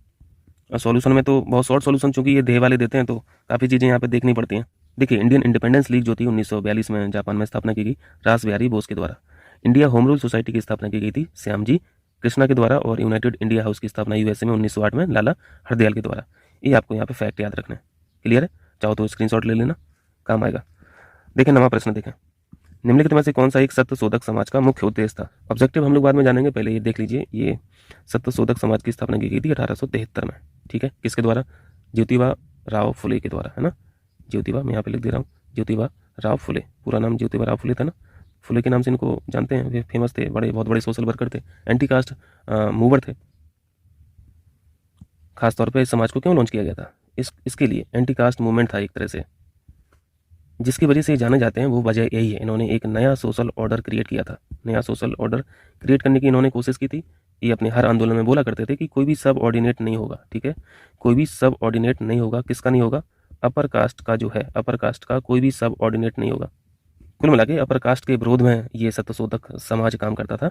और सॉल्यूशन में तो बहुत शॉर्ट सॉल्यूशन, चूंकि ये ध्येय वाले देते हैं तो काफ़ी चीज़ें यहाँ पे देखनी पड़ती हैं। देखिए इंडियन इंडिपेंडेंस लीग जो थी 1942 में जापान में स्थापना की गई रास बिहारी बोस के द्वारा। इंडिया होम रूल सोसाइटी की स्थापना की गई थी श्यामजी कृष्णा के द्वारा। और यूनाइटेड इंडिया हाउस की स्थापना यूएसए में 1908 में लाला हरदयाल के द्वारा। ये आपको यहाँ पे फैक्ट याद रखना है। क्लियर है? चाहो तो स्क्रीनशॉट ले लेना, काम आएगा। देखें नवा प्रश्न देखें। निम्नलिखित में से कौन सा एक सत्य शोधक समाज का मुख्य उद्देश्य था? ऑब्जेक्टिव हम लोग बाद में जानेंगे, पहले ये देख लीजिए। ये सत्य शोधक समाज की स्थापना की गई थी 1873 में। ठीक है, किसके द्वारा? ज्योतिबा राव फुले के द्वारा, है ना। ज्योतिबा, मैं यहाँ पे लिख दे रहा हूँ, ज्योतिबा राव फुले। पूरा नाम ज्योतिबा राव फुले था ना। फुले के नाम से इनको जानते हैं, वे फेमस थे, बहुत बड़े सोशल वर्कर थे, एंटी कास्ट मूवर थे। खासतौर पर इस समाज को क्यों लॉन्च किया गया था? इसके लिए एंटी कास्ट मूवमेंट था एक तरह से, जिसकी वजह से जाने जाते हैं। वो वजह यही है, इन्होंने एक नया सोशल ऑर्डर क्रिएट किया था। नया सोशल ऑर्डर क्रिएट करने की इन्होंने कोशिश की थी। ये अपने हर आंदोलन में बोला करते थे कि कोई भी सब ऑर्डिनेट नहीं होगा। ठीक है, कोई भी सब ऑर्डिनेट नहीं होगा। किसका नहीं होगा? अपर कास्ट का जो है, अपर कास्ट का कोई भी सब ऑर्डिनेट नहीं होगा। कुल मिला के अपर कास्ट के विरोध में ये सत्यशोधक समाज काम करता था।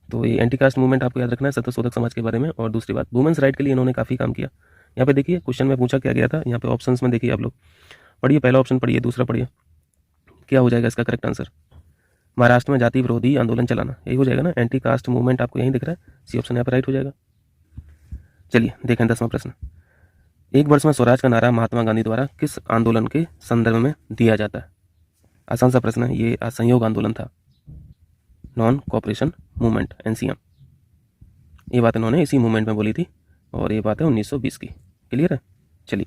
तो ये एंटी कास्ट मूवमेंट आपको याद रखना है सत्यशोधक समाज के बारे में। और दूसरी बात, वुमेन्स राइट के लिए इन्होंने काफ़ी काम किया। यहाँ पे देखिए क्वेश्चन में पूछा क्या गया था, यहाँ पे ऑप्शन में देखिए आप लोग पढ़िए। पहला ऑप्शन पढ़िए, दूसरा पढ़िए, क्या हो जाएगा इसका करेक्ट आंसर? महाराष्ट्र में जाति विरोधी आंदोलन चलाना, यही हो जाएगा ना। एंटी कास्ट मूवमेंट आपको यहीं दिख रहा है, सी ऑप्शन यहाँ पर राइट हो जाएगा। चलिए देखें 10वां प्रश्न। एक वर्ष में स्वराज का नारा महात्मा गांधी द्वारा किस आंदोलन के संदर्भ में दिया जाता है? आसान सा प्रश्न है, ये असहयोग आंदोलन था, नॉन कोऑपरेशन मूवमेंट, एनसीएम। ये बात इन्होंने इसी मूवमेंट में बोली थी, और ये बात है 1920 की। क्लियर है? चलिए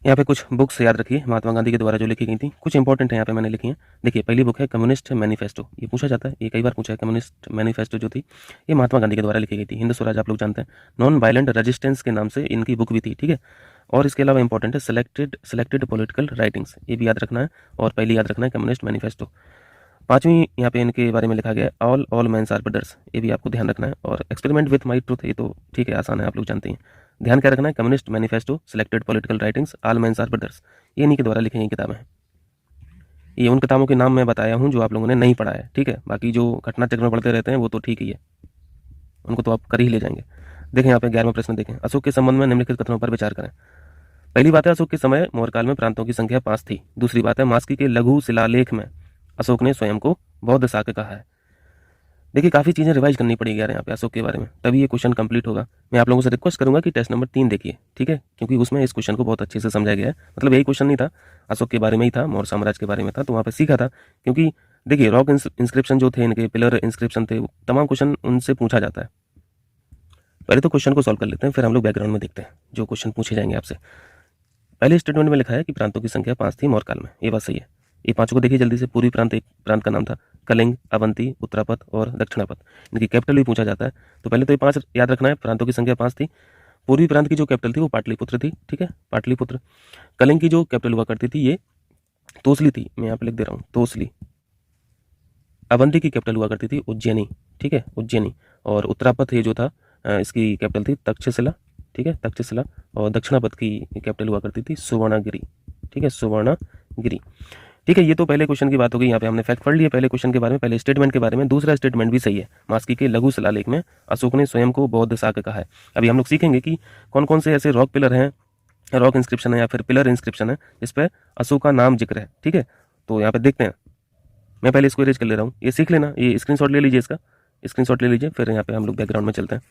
यहाँ पे कुछ बुक्स याद रखिए महात्मा गांधी के द्वारा जो लिखी गई थी, कुछ इंपॉर्टेंट है यहाँ पे मैंने लिखी है। देखिए पहली बुक है कम्युनिस्ट मैनिफेस्टो, ये पूछा जाता है, ये कई बार पूछा है। कम्युनिस्ट मैनिफेस्टो जो थी ये महात्मा गांधी के द्वारा लिखी गई थी। हिंद स्वराज आप लोग जानते हैं, नॉन वायलेंट रेजिस्टेंस के नाम से इनकी बुक भी थी। ठीक है, और इसके अलावा इंपॉर्टेंट है सेलेक्टेड पॉलिटिकल राइटिंग्स, ये भी याद रखना है। और पहले याद रखना है कम्युनिस्ट मैनिफेस्टो। 5वीं यहाँ पे इनके बारे में लिखा गया है ऑल मैंस आर ब्रदर्स, ये भी आपको ध्यान रखना है। और एक्सपेरिमेंट विथ माई ट्रूथ, ये तो ठीक है, आसान है, आप लोग जानते हैं। ध्यान क्या रखना है? Communist manifesto, selected political writings, all mens are brothers, ये इन्हीं के द्वारा लिखी गई किताबें हैं। ये उन किताबों के नाम मैं बताया हूँ जो आप लोगों ने नहीं पढ़ा है। ठीक है, बाकी जो घटना चक्र में पढ़ते रहते हैं वो तो ठीक ही है, उनको तो आप कर ही ले जाएंगे। देखें यहाँ पे 11वां प्रश्न देखें। अशोक के संबंध में निम्नलिखित कथनों पर विचार करें। पहली बात है, अशोक के समय मौर्यकाल में प्रांतों की संख्या 5 थी। दूसरी बात है, मास्की के लघु शिलालेख में अशोक ने स्वयं को बौद्ध शाक्य कहा है। देखिए काफ़ी चीज़ें रिवाइज करनी पड़ेगी यार यहाँ पे अशोक के बारे में, तभी ये क्वेश्चन कंप्लीट होगा। मैं आप लोगों से रिक्वेस्ट करूंगा कि टेस्ट नंबर 3 देखिए। ठीक है, क्योंकि उसमें इस क्वेश्चन को बहुत अच्छे से समझाया गया है। मतलब यही क्वेश्चन नहीं था, अशोक के बारे में ही था, मौर्य साम्राज्य के बारे में था, तो वहाँ पे सीखा था। क्योंकि देखिए रॉक इंस्क्रिप्शन जो थे इनके, पिलर इंस्क्रिप्शन थे, तमाम क्वेश्चन उनसे पूछा जाता है। पहले तो क्वेश्चन को सॉल्व कर लेते हैं, फिर हम लोग बैकग्राउंड में देखते हैं जो क्वेश्चन पूछे जाएंगे आपसे। पहले स्टेटमेंट में लिखा है कि प्रांतों की संख्या 5 थी मौर्यकाल में, ये बात सही है। ये 5 को देखिए जल्दी से। पूर्वी प्रांत एक प्रांत का नाम था, कलिंग, अवंती, उत्तरापथ और दक्षिणापथ। इनकी कैपिटल भी पूछा जाता है। तो पहले तो ये 5 याद रखना है, प्रांतों की संख्या 5 थी। पूर्वी प्रांत की जो कैपिटल थी वो पाटलिपुत्र थी, ठीक है, पाटलिपुत्र। कलिंग की जो कैपिटल हुआ करती थी ये तोसली थी, मैं यहाँ पे लिख दे रहा हूँ तोसली। अवंती की कैपिटल हुआ करती थी उज्जैनी, ठीक है, उज्जैनी। और उत्तरापथ ये जो था इसकी कैपिटल थी तक्षशिला, ठीक है, तक्षशिला। और दक्षिणापथ की कैपिटल हुआ करती थी सुवर्णगिरी, ठीक है, सुवर्णगिरी। ठीक है, ये तो पहले क्वेश्चन की बात हो गई। यहाँ पे हमने फैक्ट पढ़ लिया पहले क्वेश्चन के बारे में, पहले स्टेटमेंट के बारे में। दूसरा स्टेटमेंट भी सही है, मास्की के लघु शिलालेख में अशोक ने स्वयं को बौद्ध शाक कहा है। अभी हम लोग सीखेंगे कि कौन कौन से ऐसे रॉक पिलर हैं, रॉक इंस्क्रिप्शन है या फिर पिलर इंस्क्रिप्शन है जिस पर अशोक का नाम जिक्र है, ठीक है। तो यहाँ पे देखते हैं, मैं पहले इसको इरेज कर ले रहा हूँ, ये सीख लेना, ये स्क्रीनशॉट ले लीजिए, इसका स्क्रीनशॉट ले लीजिए, फिर यहाँ पे हम लोग बैकग्राउंड में चलते हैं।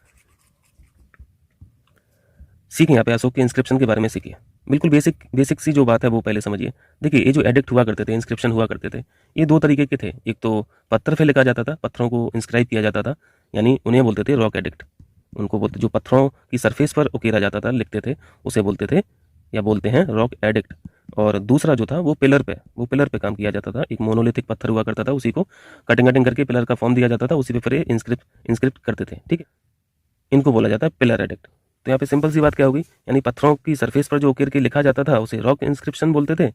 सीखें यहाँ पे अशोक के इंस्क्रिप्शन के बारे में सीखिए, बिल्कुल बेसिक सी जो बात है वो पहले समझिए। देखिए, ये जो एडिक्ट हुआ करते थे, इंस्क्रिप्शन हुआ करते थे, ये दो तरीके के थे। एक तो पत्थर पे लिखा जाता था, पत्थरों को इंस्क्राइब किया जाता था, यानी उन्हें बोलते थे रॉक एडिक्ट। उनको बोलते, जो पत्थरों की सरफेस पर उकेरा जाता था, लिखते थे, उसे बोलते थे या बोलते हैं रॉक एडिक्ट। और दूसरा जो था वो पिलर पे काम किया जाता था। एक मोनोलिथिक पत्थर हुआ करता था, उसी को कटिंग करके पिलर का फॉर्म दिया जाता था, उसी पे फिर इंस्क्रिप्ट करते थे, ठीक है। इनको बोला जाता है पिलर एडिक्ट। तो यहाँ पे सिंपल सी बात क्या होगी, यानी पत्थरों की सरफेस पर जो उकेर के लिखा जाता था उसे रॉक इंस्क्रिप्शन बोलते थे,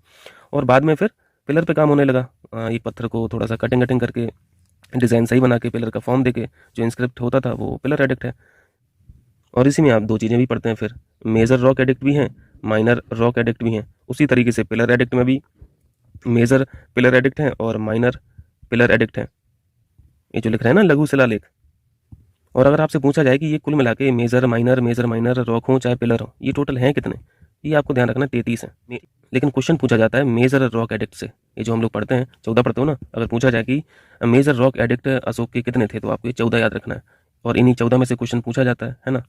और बाद में फिर पिलर पे काम होने लगा। एक पत्थर को थोड़ा सा कटिंग करके डिज़ाइन सही बना के पिलर का फॉर्म देके जो इंस्क्रिप्ट होता था वो पिलर एडिक्ट है। और इसी में आप दो चीज़ें भी पढ़ते हैं, फिर मेजर रॉक एडिक्ट भी हैं, माइनर रॉक एडिक्ट भी हैं। उसी तरीके से पिलर एडिक्ट में भी मेजर पिलर एडिक्ट हैं और माइनर पिलर एडिक्ट हैं, ये जो लिख रहे हैं ना लघु शिलालेख। और अगर आपसे पूछा जाए कि ये कुल मिला के मेजर माइनर रॉक हो चाहे पिलर हो, ये टोटल हैं कितने, ये आपको ध्यान रखना 33 है। लेकिन क्वेश्चन पूछा जाता है मेजर रॉक एडिक्ट से, ये जो हम लोग पढ़ते हैं 14 पढ़ते हो ना, अगर पूछा जाए कि मेजर रॉक एडिक्ट अशोक के कितने थे, तो आपको ये 14 याद रखना है। और इन्हीं 14 में से क्वेश्चन पूछा जाता है ना।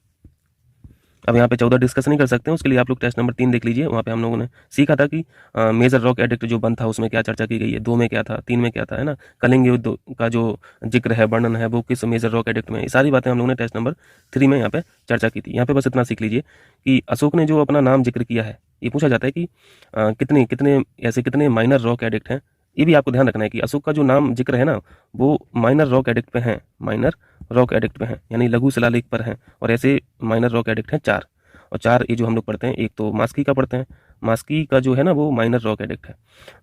अब यहाँ पे 14 डिस्कस नहीं कर सकते हैं, उसके लिए आप लोग टेस्ट नंबर 3 देख लीजिए। वहाँ पे हम लोगों ने सीखा था कि मेजर रॉक एडिक्ट जो बंद था उसमें क्या चर्चा की गई है, 2 में क्या था, 3 में क्या था, है ना। कलिंग युद्ध का जो जिक्र है, वर्णन है, वो किस मेजर रॉक एडिक्ट में, ये सारी बातें हम लोगों ने टेस्ट नंबर 3 में यहाँ पे चर्चा की थी। यहाँ पे बस इतना सीख लीजिए कि अशोक ने जो अपना नाम जिक्र किया है, ये पूछा जाता है कि कितने माइनर रॉक एडिक्ट हैं। ये भी आपको ध्यान रखना है कि अशोक का जो नाम जिक्र है ना, वो माइनर रॉक एडिक्ट पे हैं, माइनर रॉक एडिक्ट पे हैं, यानी लघु शिलालेख पर हैं। और ऐसे माइनर रॉक एडिक्ट हैं 4, और 4 ये जो हम लोग पढ़ते हैं, एक तो मास्की का पढ़ते हैं, मास्की का जो है ना वो माइनर रॉक एडिक्ट है।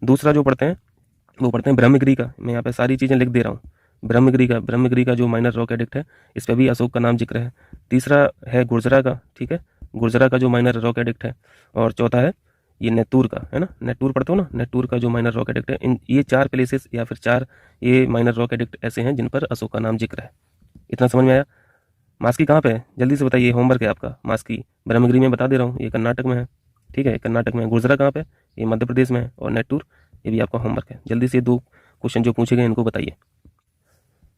दूसरा जो पढ़ते हैं वो पढ़ते हैं ब्रह्मगिरी का, मैं यहाँ पे सारी चीज़ें लिख दे रहा हूँ। ब्रह्मगिरी का जो माइनर रॉक एडिक्ट है, इस पर भी अशोक का नाम जिक्र है। तीसरा है गुर्जरा का, ठीक है, गुर्जरा का जो माइनर रॉक एडिक्ट है। और चौथा है ये नेतूर का, है ना, नेतूर पढ़ते हो ना, नेतूर का जो माइनर रॉक एडिक्ट है। इन ये 4 प्लेसेस या फिर 4 ये माइनर रॉक एडिक्ट ऐसे हैं जिन पर अशोक का नाम जिक्र है। इतना समझ में आया। मास्की कहाँ पे है, जल्दी से बताइए, होमवर्क है आपका। मास्की ब्रह्मगिरी में बता दे रहा हूँ, ये कर्नाटक में है, ठीक है, कर्नाटक में। गुर्जरा कहाँ पे, ये मध्य प्रदेश में है। और नेटूर, ये भी आपका होमवर्क है। जल्दी से 2 क्वेश्चन जो पूछे गए इनको बताइए।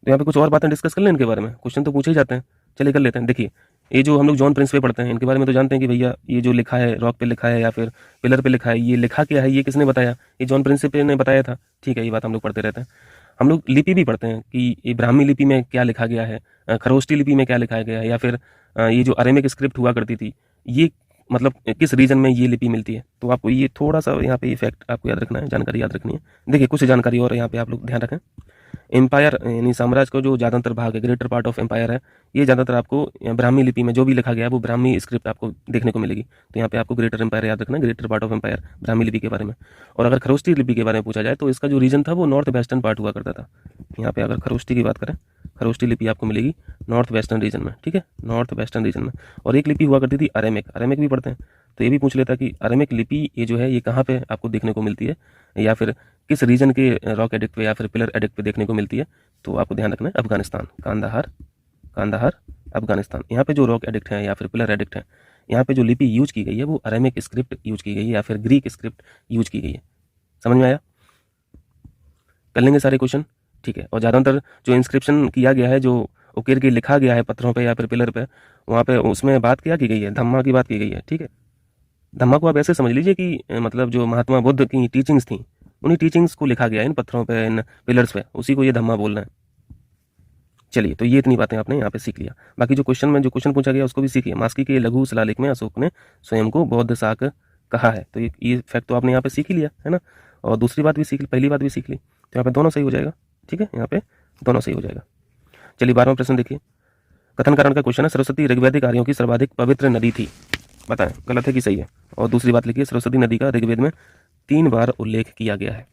तो यहाँ पे कुछ और बातें डिस्कस कर लें इनके बारे में, क्वेश्चन तो पूछे ही जाते हैं, चलिए कर लेते हैं। देखिए, ये जो हम लोग जॉन प्रिंस पे पढ़ते हैं, इनके बारे में तो जानते हैं कि भैया ये जो लिखा है रॉक पे लिखा है या फिर पिलर पे लिखा है, ये लिखा क्या है, ये किसने बताया, ये जॉन प्रिंस ने बताया था, ठीक है, ये बात हम लोग पढ़ते रहते हैं। हम लोग लिपि भी पढ़ते हैं कि ये ब्राह्मी लिपि में क्या लिखा गया है, खरोष्टी लिपि में क्या लिखा गया है, या फिर ये जो अरेमिक स्क्रिप्ट हुआ करती थी, ये मतलब किस रीजन में ये लिपि मिलती है। तो आपको ये थोड़ा सा यहाँ पे ये फैक्ट आपको याद रखना है, जानकारी याद रखनी है। देखिए, कुछ जानकारी और यहाँ पे आप लोग ध्यान रखें। एम्पायर यानी साम्राज्य का जो ज़्यादातर भाग है, ग्रेटर पार्ट ऑफ एम्पायर है, ये ज़्यादातर आपको ब्राह्मी लिपि में जो भी लिखा गया है वो ब्राह्मी स्क्रिप्ट आपको देखने को मिलेगी। तो यहाँ पे आपको ग्रेटर एम्पायर याद रखना है, greater part of empire, Brahmi लिपि के बारे में। और अगर खरोष्टी लिपि के बारे में पूछा जाए तो इसका जो रीजन था वो नॉर्थ वेस्टर्न पार्ट हुआ करता था। यहाँ पे अगर खरोष्टी की बात करें, खरोष्टी लिपि आपको मिलेगी नॉर्थ वेस्टर्न रीजन में, ठीक है, नॉर्थ वेस्टर्न रीजन में। और एक लिपि हुआ करती थी अरेमिक, अरेमिक भी पढ़ते हैं, तो ये भी पूछ लेता कि अरेमिक लिपि ये जो है ये कहाँ पे आपको देखने को मिलती है, या फिर किस रीजन के रॉक एडिक्ट पे या फिर पिलर एडिक्ट पे देखने को मिलती है। तो आपको ध्यान रखना है अफगानिस्तान, कांदाहार अफगानिस्तान। यहाँ पे जो रॉक एडिक्ट हैं या फिर पिलर एडिक्ट हैं, यहाँ पे जो लिपि यूज की गई है वो अरेमिक स्क्रिप्ट यूज की गई है या फिर ग्रीक स्क्रिप्ट यूज की गई है। समझ में आया, कर लेंगे सारे क्वेश्चन, ठीक है। और ज़्यादातर जो इंस्क्रिप्शन किया गया है, जो उकेर के लिखा गया है पत्थरों पे या फिर पिलर पे, वहाँ पे उसमें बात क्या की गई है, धम्मा की बात की गई है, ठीक है। धम्मा को आप ऐसे समझ लीजिए कि मतलब जो महात्मा बुद्ध की टीचिंग्स थी, उन्हीं टीचिंग्स को लिखा गया है इन पत्थरों पे, इन पिलर्स पे, उसी को ये धम्मा बोलना है। चलिए, तो ये इतनी बातें आपने यहाँ पे सीख लिया। बाकी जो क्वेश्चन पूछा गया उसको भी सीखिए। मास्की के लघु शिलालेख में अशोक ने स्वयं को बौद्ध शाक कहा है, तो ये फैक्ट तो आपने यहाँ पे सीख ही लिया है ना। और दूसरी बात भी सीख ली, पहली बात भी सीख ली, तो यहाँ पे दोनों सही हो जाएगा, ठीक है, यहाँ पे दोनों सही हो जाएगा। चलिए 12वां प्रश्न देखिए। कथन कारण का क्वेश्चन है, सरस्वती ऋग्वैदिक आर्यों की सर्वाधिक पवित्र नदी थी। बताएं गलत है कि सही है। और दूसरी बात लिखिए, सरस्वती नदी का ऋग्वेद में 3 बार उल्लेख किया गया है।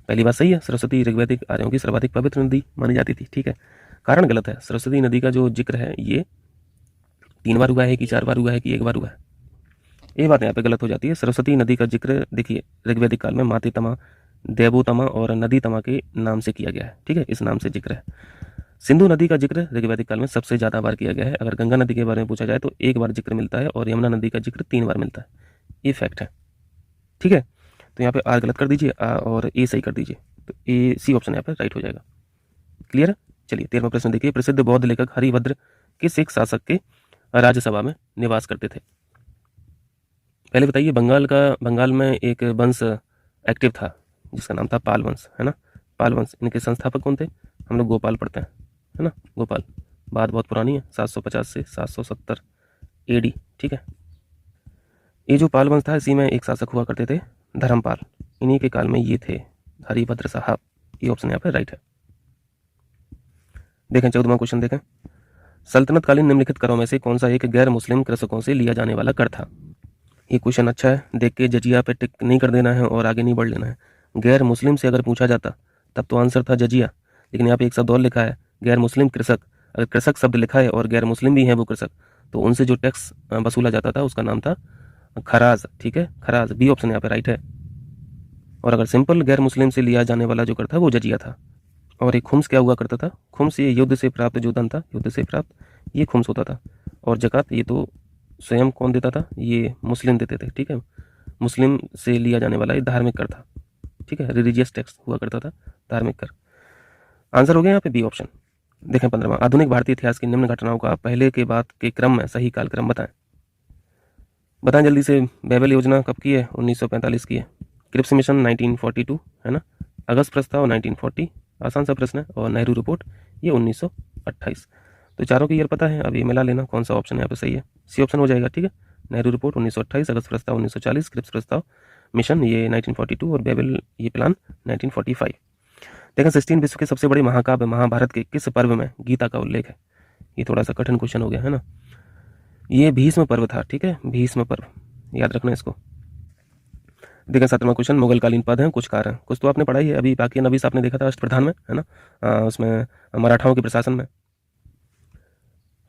पहली बात सही है, सरस्वती ऋग्वैदिक आर्यों की सर्वाधिक पवित्र नदी मानी जाती थी। ठीक है, कारण गलत है। सरस्वती नदी का जो जिक्र है ये 3 बार हुआ है कि 4 बार हुआ है कि 1 बार हुआ है, ये बात यहाँ पे गलत हो जाती है। सरस्वती नदी का जिक्र देखिए ऋग्वैदिक काल में मातेतमा, देवोतमा और नदीतमा के नाम से किया गया है। ठीक है, इस नाम से जिक्र है। सिंधु नदी का जिक्र ऋग्वैदिक काल में सबसे ज़्यादा बार किया गया है। अगर गंगा नदी के बारे में पूछा जाए तो 1 बार जिक्र मिलता है और यमुना नदी का जिक्र 3 बार मिलता है। ये फैक्ट है। ठीक है, तो यहाँ पे आर गलत कर दीजिए और ए सही कर दीजिए, तो ए सी ऑप्शन यहाँ पे राइट हो जाएगा। क्लियर है। चलिए 13वां प्रश्न देखिए, प्रसिद्ध बौद्ध लेखक हरिभद्र किस एक शासक के राज्यसभा में निवास करते थे? पहले बताइए, बंगाल में एक वंश एक्टिव था जिसका नाम था पाल वंश, है ना। पाल वंश, इनके संस्थापक कौन थे? हम लोग गोपाल पढ़ते हैं, है ना, गोपाल। बात बहुत पुरानी है, 750 से 770 एडी। ठीक है, ये जो पाल वंश था इसी में एक शासक हुआ करते थे धर्मपाल, इन्हीं के काल में ये थे हरिभद्र साहब। ये ऑप्शन यहाँ पे राइट है। देखें 14वां क्वेश्चन देखें, सल्तनत कालीन निम्नलिखित करों में से कौन सा एक गैर मुस्लिम कृषकों से लिया जाने वाला कर था? ये क्वेश्चन अच्छा है, देख के जजिया पे टिक नहीं कर देना है और आगे नहीं बढ़ लेना है। गैर मुस्लिम से अगर पूछा जाता तब तो आंसर था जजिया, लेकिन यहाँ पे एक शब्द और लिखा है गैर मुस्लिम कृषक। अगर कृषक शब्द लिखा है और गैर मुस्लिम भी हैं वो कृषक, तो उनसे जो टैक्स वसूला जाता था उसका नाम था खराज। ठीक है, खराज, बी ऑप्शन यहाँ पे राइट है। और अगर सिंपल गैर मुस्लिम से लिया जाने वाला जो कर था वो जजिया था। और एक खुम्स क्या हुआ करता था? खुम्स ये युद्ध से प्राप्त जो धन था, युद्ध से प्राप्त ये खुम्स होता था। और जकात ये तो स्वयं कौन देता था? ये मुस्लिम देते थे। ठीक है, मुस्लिम से लिया जाने वाला ये धार्मिक कर था। ठीक है, रिलीजियस टैक्स हुआ करता था, धार्मिक कर। आंसर हो गया यहाँ पे बी ऑप्शन। देखें 15वां, आधुनिक भारतीय इतिहास की निम्न घटनाओं का पहले के बाद के क्रम में सही कालक्रम बताएं। बताएं जल्दी से। बेबल योजना कब की है? 1945 की है। क्रिप्स मिशन 1942, है ना। अगस्त प्रस्ताव 1940, आसान सा प्रश्न है। और नेहरू रिपोर्ट ये 1928। तो चारों की ईयर पता है, अब ये मिला लेना कौन सा ऑप्शन यहाँ पे सही है। सी ऑप्शन हो जाएगा। ठीक है, नेहरू रिपोर्ट 1928, अगस्त प्रस्ताव 1940, क्रिप्स प्रस्ताव मिशन ये 1942 और बेबल ये प्लान 1945। देखें 16 विश्व के सबसे बड़े महाकाव्य महाभारत के किस पर्व में गीता का उल्लेख है? ये थोड़ा सा कठिन क्वेश्चन हो गया है ना। ये भीष्म पर्व था। ठीक है, भीष्म पर्व, याद रखना इसको। देखें 17वां क्वेश्चन, मुगलकालीन पद हैं कुछ कारण। कुछ तो आपने पढ़ा ही है अभी, बाकी नवीस आपने देखा था अष्टप्रधान में, है ना, उसमें मराठाओं के प्रशासन में।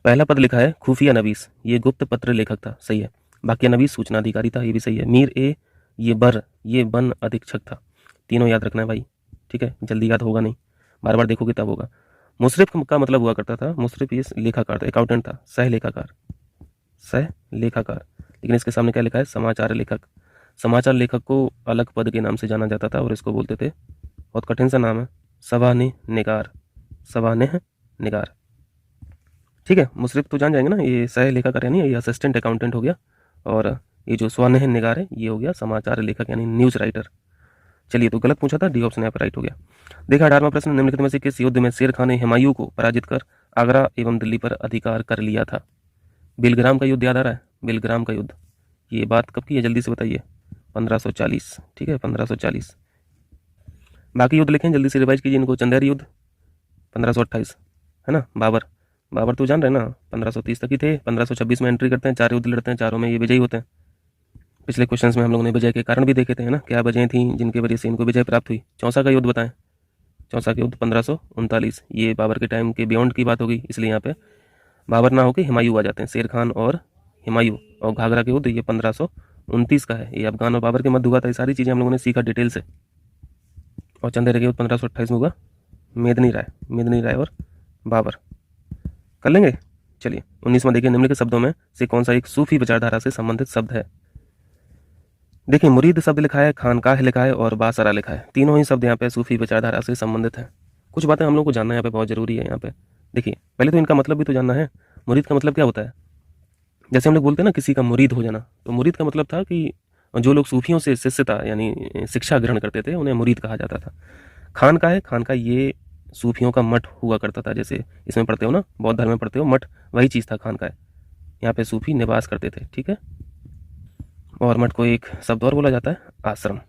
पहला पद लिखा है खुफिया नवीस, ये गुप्त पत्र लेखक था, सही है। बाकी नवीस सूचना अधिकारी था, ये भी सही है। मीर ए ये बर ये वन अधीक्षक था। तीनों याद रखना है भाई। ठीक है, जल्दी याद होगा नहीं, बार बार देखोगे तब होगा। मुशरिफ का मतलब हुआ करता था, मुशरिफ ये लेखाकार था, अकाउंटेंट था, सह लेखाकार, सह लेखाकार। लेकिन इसके सामने क्या लिखा है? समाचार लेखक। समाचार लेखक को अलग पद के नाम से जाना जाता था और इसको बोलते थे, बहुत कठिन सा नाम है, सवानेह निगार, सवानेह निगार। ठीक है, मुशरिफ तो जान जाएंगे ना, ये सह लेखाकार यानी ये असिस्टेंट अकाउंटेंट हो गया। और ये जो स्वानेह निगार है ये हो गया समाचार लेखक यानी न्यूज राइटर। चलिए, तो गलत पूछा था, डी ऑप्शन यहाँ पर राइट हो गया। देखा 18वां प्रश्न, निम्नलिखित में से किस युद्ध में शेर खान ने हुमायूं को पराजित कर आगरा एवं दिल्ली पर अधिकार कर लिया था? बिलग्राम का युद्ध याद आ रहा है? बिलग्राम का युद्ध, ये बात कब की है जल्दी से बताइए? 1540। ठीक है, 1540। बाकी युद्ध लिखें जल्दी से, रिवाइज कीजिए इनको। चंदेरी युद्ध 1528, है ना। बाबर तो जान रहे ना, 1530 तक ही थे। 1526 में एंट्री करते हैं, 4 युद्ध लड़ते हैं, चारों में ये विजयी होते हैं। पिछले क्वेश्चंस में हम लोगों ने विजय के कारण भी देखे थे, है ना, क्या वजह थी जिनके वजह से इनको विजय प्राप्त हुई। चौसा का युद्ध बताएं। चौसा का युद्ध 1539, ये बाबर के टाइम के बियॉन्ड की बात होगी, इसलिए यहाँ पे बाबर ना होकर हुमायूं आ जाते हैं, शेर खान और हुमायूं। और घाघरा के युद्ध ये 1529 का है, ये अफगान और बाबर के मध्य हुआ था। ये सारी चीज़ें हम लोगों ने सीखा डिटेल से। और चंदेरी के युद्ध 1528 में हुआ, मेदिनी राय और बाबर। कर लेंगे। चलिए 19वां देखिए, निम्नलिखित शब्दों में से कौन सा एक सूफी विचारधारा से संबंधित शब्द है? देखिए मुरीद शब्द लिखा है, खानकाह लिखा है और बासरा लिखा है। तीनों ही शब्द यहाँ पे सूफी विचारधारा से संबंधित है। कुछ बातें हम लोग को जानना यहाँ पे बहुत जरूरी है। यहाँ पे देखिए, पहले तो इनका मतलब भी तो जानना है। मुरीद का मतलब क्या होता है? जैसे हम लोग बोलते हैं ना किसी का मुरीद हो जाना, तो मुरीद का मतलब था कि जो लोग सूफियों से शिष्यता यानी शिक्षा ग्रहण करते थे उन्हें मुरीद कहा जाता था। खानकाह है, खानकाह ये सूफियों का मठ हुआ करता था, जैसे इसमें पढ़ते हो ना, बौद्ध धर्म में पढ़ते हो, मठ वही चीज़ था खानकाह। यहाँ पे सूफी निवास करते थे। ठीक है, और मठ को एक शब्द और बोला जाता है, आश्रम।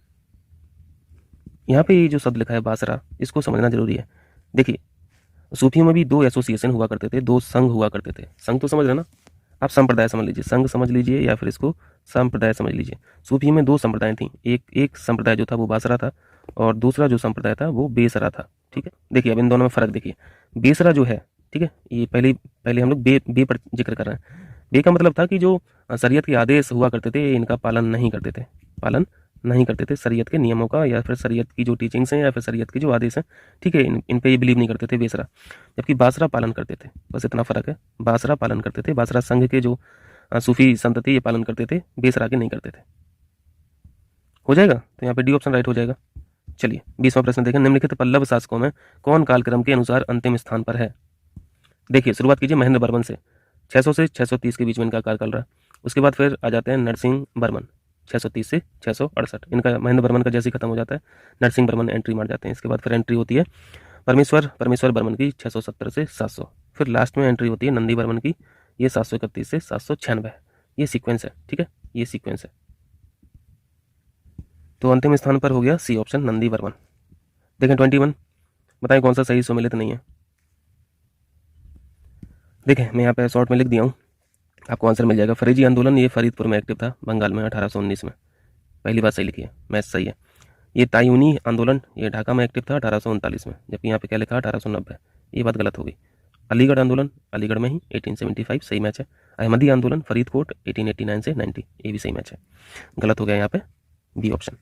यहाँ पे ये जो शब्द लिखा है बासरा, इसको समझना जरूरी है। देखिए सूफियों में भी दो एसोसिएशन हुआ करते थे, दो संघ हुआ करते थे। संघ तो समझ रहे ना आप, संप्रदाय समझ लीजिए, संघ समझ लीजिए या फिर इसको संप्रदाय समझ लीजिए। सूफियों में दो संप्रदाय थी, एक संप्रदाय जो था वो बासरा था और दूसरा जो संप्रदाय था वो बेसरा था। ठीक है, देखिए अब इन दोनों में फ़र्क देखिए। बेसरा जो है, ठीक है, ये पहले हम लोग बे पर जिक्र कर रहे हैं। बे का मतलब था कि जो शरीयत के आदेश हुआ करते थे इनका पालन नहीं करते थे, पालन नहीं करते थे शरीयत के नियमों का, या फिर शरीयत की जो टीचिंग्स हैं या फिर शरीयत के जो आदेश हैं, ठीक है, इन पे ये बिलीव नहीं करते थे बेसरा। जबकि बासरा पालन करते थे, बस इतना फ़र्क है। बासरा पालन करते थे, बासरा संघ के जो सूफी संत थे ये पालन करते थे, बेसरा के नहीं करते थे। हो जाएगा, तो यहाँ पे डी ऑप्शन राइट हो जाएगा। चलिए 20वां प्रश्न देखें। निम्नलिखित पल्लव शासकों में कौन कालक्रम के अनुसार अंतिम स्थान पर है? देखिए शुरुआत कीजिए महेंद्र बर्मन से, 600 से 630 के बीच में इनका कार्यकाल रहा। उसके बाद फिर आ जाते हैं नरसिंह बर्मन, 630 से 668। इनका महेंद्र बर्मन का जैसे ही खत्म हो जाता है नरसिंह बर्मन एंट्री मार जाते हैं। इसके बाद फिर एंट्री होती है परमेश्वर बर्मन की 670 से 700। फिर लास्ट में एंट्री होती है नंदी बर्मन की, ये 731 से 796। ये सीक्वेंस है, ठीक है, ये सीक्वेंस है। तो अंतिम स्थान पर हो गया सी ऑप्शन नंदी बर्मन। देखें 21, बताएं कौन सा सही सुमेलित नहीं है। देखें मैं यहाँ पे शॉर्ट में लिख दिया हूँ, आपको आंसर मिल जाएगा। फरीजी आंदोलन ये फरीदपुर में एक्टिव था, बंगाल में 1819 में। पहली बात सही लिखी है, मैथ सही है। ये तायूनी आंदोलन ये ढाका में एक्टिव था 1839 में, जबकि यहाँ पे क्या लिखा 1890, ये बात गलत होगी। अलीगढ़ आंदोलन अलीगढ़ में ही 1875, सही मैच है। अहमदी आंदोलन फरीदकोट 1889 से 90, ये भी सही मैच है। गलत हो गया यहाँ पे बी ऑप्शन,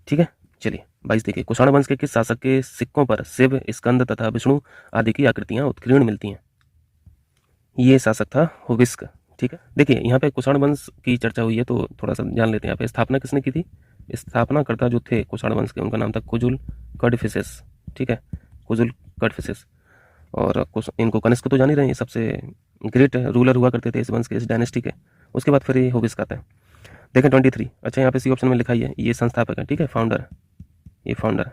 ठीक है। चलिए 22 देखिए, कुषाण वंश के किस शासक के सिक्कों पर शिव, स्कंद तथा विष्णु आदि की आकृतियां उत्कीर्ण मिलती हैं? ये शासक था हुविस्क, ठीक है। देखिए यहाँ पे कुषाण वंश की चर्चा हुई है तो थोड़ा सा जान लेते हैं। यहाँ पे स्थापना किसने की थी? स्थापनाकर्ता जो थे कुषाण वंश के उनका नाम था कुजुल कड़फिसेस, ठीक है, कुजुल कड़फिसेस। और इनको कनिष्क तो जान ही रहे हैं, सबसे ग्रेट रूलर हुआ करते थे इस वंश के, इस डायनेस्टी के। उसके बाद फिर ये हुविस्क आता है। देखें 23, अच्छा यहाँ पे सी ऑप्शन में लिखा ही है, ये संस्थापक है, ठीक है, फाउंडर, ये फाउंडर।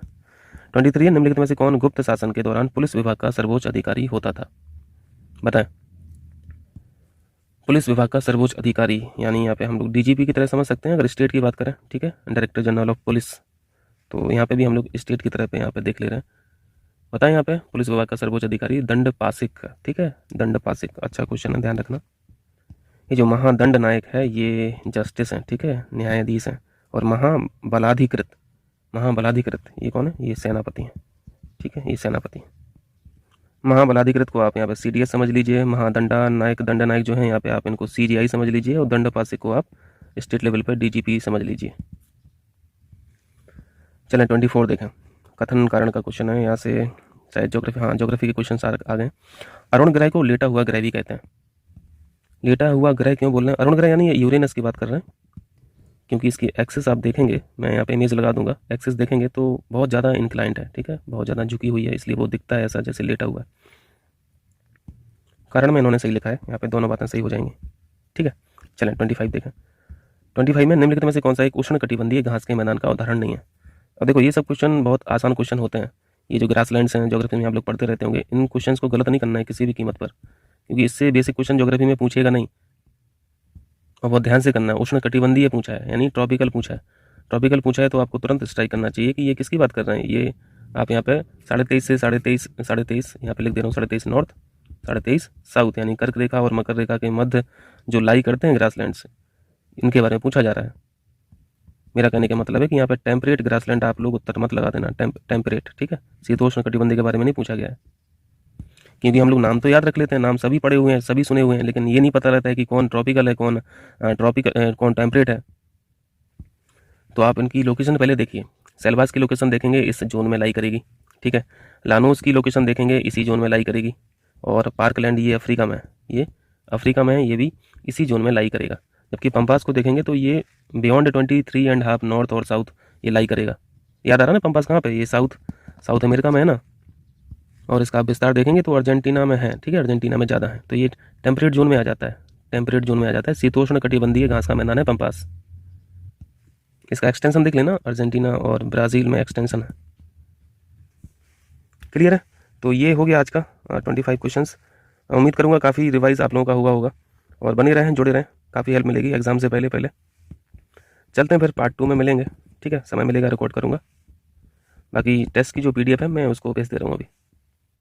23 है, निम्नलिखित में से कौन गुप्त शासन के दौरान पुलिस विभाग का सर्वोच्च अधिकारी होता था? बताएं। पुलिस विभाग का सर्वोच्च अधिकारी यानी यहाँ पे हम लोग डीजीपी की तरह समझ सकते हैं अगर स्टेट की बात करें, ठीक है, डायरेक्टर जनरल ऑफ पुलिस। तो यहाँ पे भी हम लोग स्टेट की तरह पे यहाँ पे देख ले रहे हैं। बताएं यहाँ पे पुलिस विभाग का सर्वोच्च अधिकारी दंडपासिक, ठीक है, दंडपासिक। अच्छा क्वेश्चन है, ध्यान रखना। ये जो महादंड नायक है ये जस्टिस हैं, ठीक है, न्यायाधीश हैं। और महाबलाधिकृत ये कौन है? ये सेनापति हैं, ठीक है, ये सेनापति हैं। महाबलाधिकृत को आप यहाँ पे सीडीएस समझ लीजिए, महादंडा नायक दंड नायक जो है यहाँ पे आप इनको सीजीआई समझ लीजिए, और दंडपासिक को आप स्टेट लेवल पर डीजीपी समझ लीजिए। चलें 24 देखें, कथन कारण का क्वेश्चन है। यहाँ से शायद ज्योग्राफी, हाँ ज्योग्राफी के क्वेश्चन आ गए। अरुण ग्रह को लेटा हुआ ग्रह भी कहते हैं। लेटा हुआ ग्रह क्यों बोल रहे हैं? अरुण ग्रह यानी यूरेनस की बात कर रहे हैं, क्योंकि इसकी एक्सिस आप देखेंगे, मैं यहाँ पे इमेज लगा दूंगा, एक्सिस देखेंगे तो बहुत ज़्यादा इंक्लाइंट है, ठीक है, बहुत ज़्यादा झुकी हुई है, इसलिए वो दिखता है ऐसा जैसे लेटा हुआ है। कारण में इन्होंने सही लिखा है, यहाँ पे दोनों बातें सही हो जाएंगी, ठीक है। चलें 25 देखें। 25 में निम्नलिखित में से कौन सा एक उष्ण कटिबंधीय घास के मैदान का उदाहरण नहीं है? अब देखो ये सब क्वेश्चन बहुत आसान क्वेश्चन होते हैं। ये जो ग्रासलैंड्स हैं ज्योग्राफी में आप लोग पढ़ते रहते होंगे, इन क्वेश्चन को गलत नहीं करना है किसी भी कीमत पर, क्योंकि इससे बेसिक क्वेश्चन ज्योग्राफी में पूछेगा नहीं, और बहुत ध्यान से करना है। उष्ण कटिबंधीय पूछा है यानी ट्रॉपिकल पूछा है, ट्रॉपिकल पूछा है तो आपको तुरंत स्ट्राइक करना चाहिए कि ये किसकी बात कर रहे हैं। ये आप यहाँ पे 23.5 से 23.5 यहाँ पे लिख दे रहा हूँ, 23.5 नॉर्थ 23.5 साउथ, यानी कर्क रेखा और मकर रेखा के मध्य जो लाई करते हैं ग्रासलैंड्स, इनके बारे में पूछा जा रहा है। मेरा कहने का मतलब है कि यहाँ पे टेम्परेट ग्रासलैंड आप लोग उत्तर मत लगा देना, टेम्परेट, ठीक है, शीतोष्ण कटिबंधीय के बारे में नहीं पूछा गया है। क्योंकि हम लोग नाम तो याद रख लेते हैं, नाम सभी पढ़े हुए हैं, सभी सुने हुए हैं, लेकिन ये नहीं पता रहता है कि कौन ट्रॉपिकल है, कौन टेम्परेट है। तो आप इनकी लोकेशन पहले देखिए। सेलवास की लोकेशन देखेंगे, इस जोन में लाई करेगी, ठीक है। लानोस की लोकेशन देखेंगे, इसी जोन में लाई करेगी। और पार्कलैंड ये अफ्रीका में है, ये अफ्रीका में है, ये भी इसी जोन में लाई करेगा। जबकि पंपास को देखेंगे तो ये बियॉन्ड 23.5 नॉर्थ और साउथ ये लाई करेगा। याद आ रहा ना पंपास कहाँ पे? ये साउथ अमेरिका में है ना। और इसका आप विस्तार देखेंगे तो अर्जेंटीना में है, ठीक है, अर्जेंटीना में ज़्यादा है। तो ये टेम्परेट जोन में आ जाता है, टेम्परेट जोन में आ जाता है। शीतोष्ण कटिबंधीय घास का मैदान है पंपास। इसका एक्सटेंशन देख लेना, अर्जेंटीना और ब्राज़ील में एक्सटेंशन है। क्लियर है? तो ये हो गया आज का 25 क्वेश्चंस। उम्मीद करूँगा काफ़ी रिवाइज आप लोगों का हुआ होगा, और बने रहें, जुड़े रहें, काफ़ी हेल्प मिलेगी एग्जाम से पहले। चलते हैं फिर पार्ट 2 में मिलेंगे, ठीक है, समय मिलेगा रिकॉर्ड करूँगा। बाकी टेस्ट की जो PDF है मैं उसको भेज दे रहा हूँ अभी।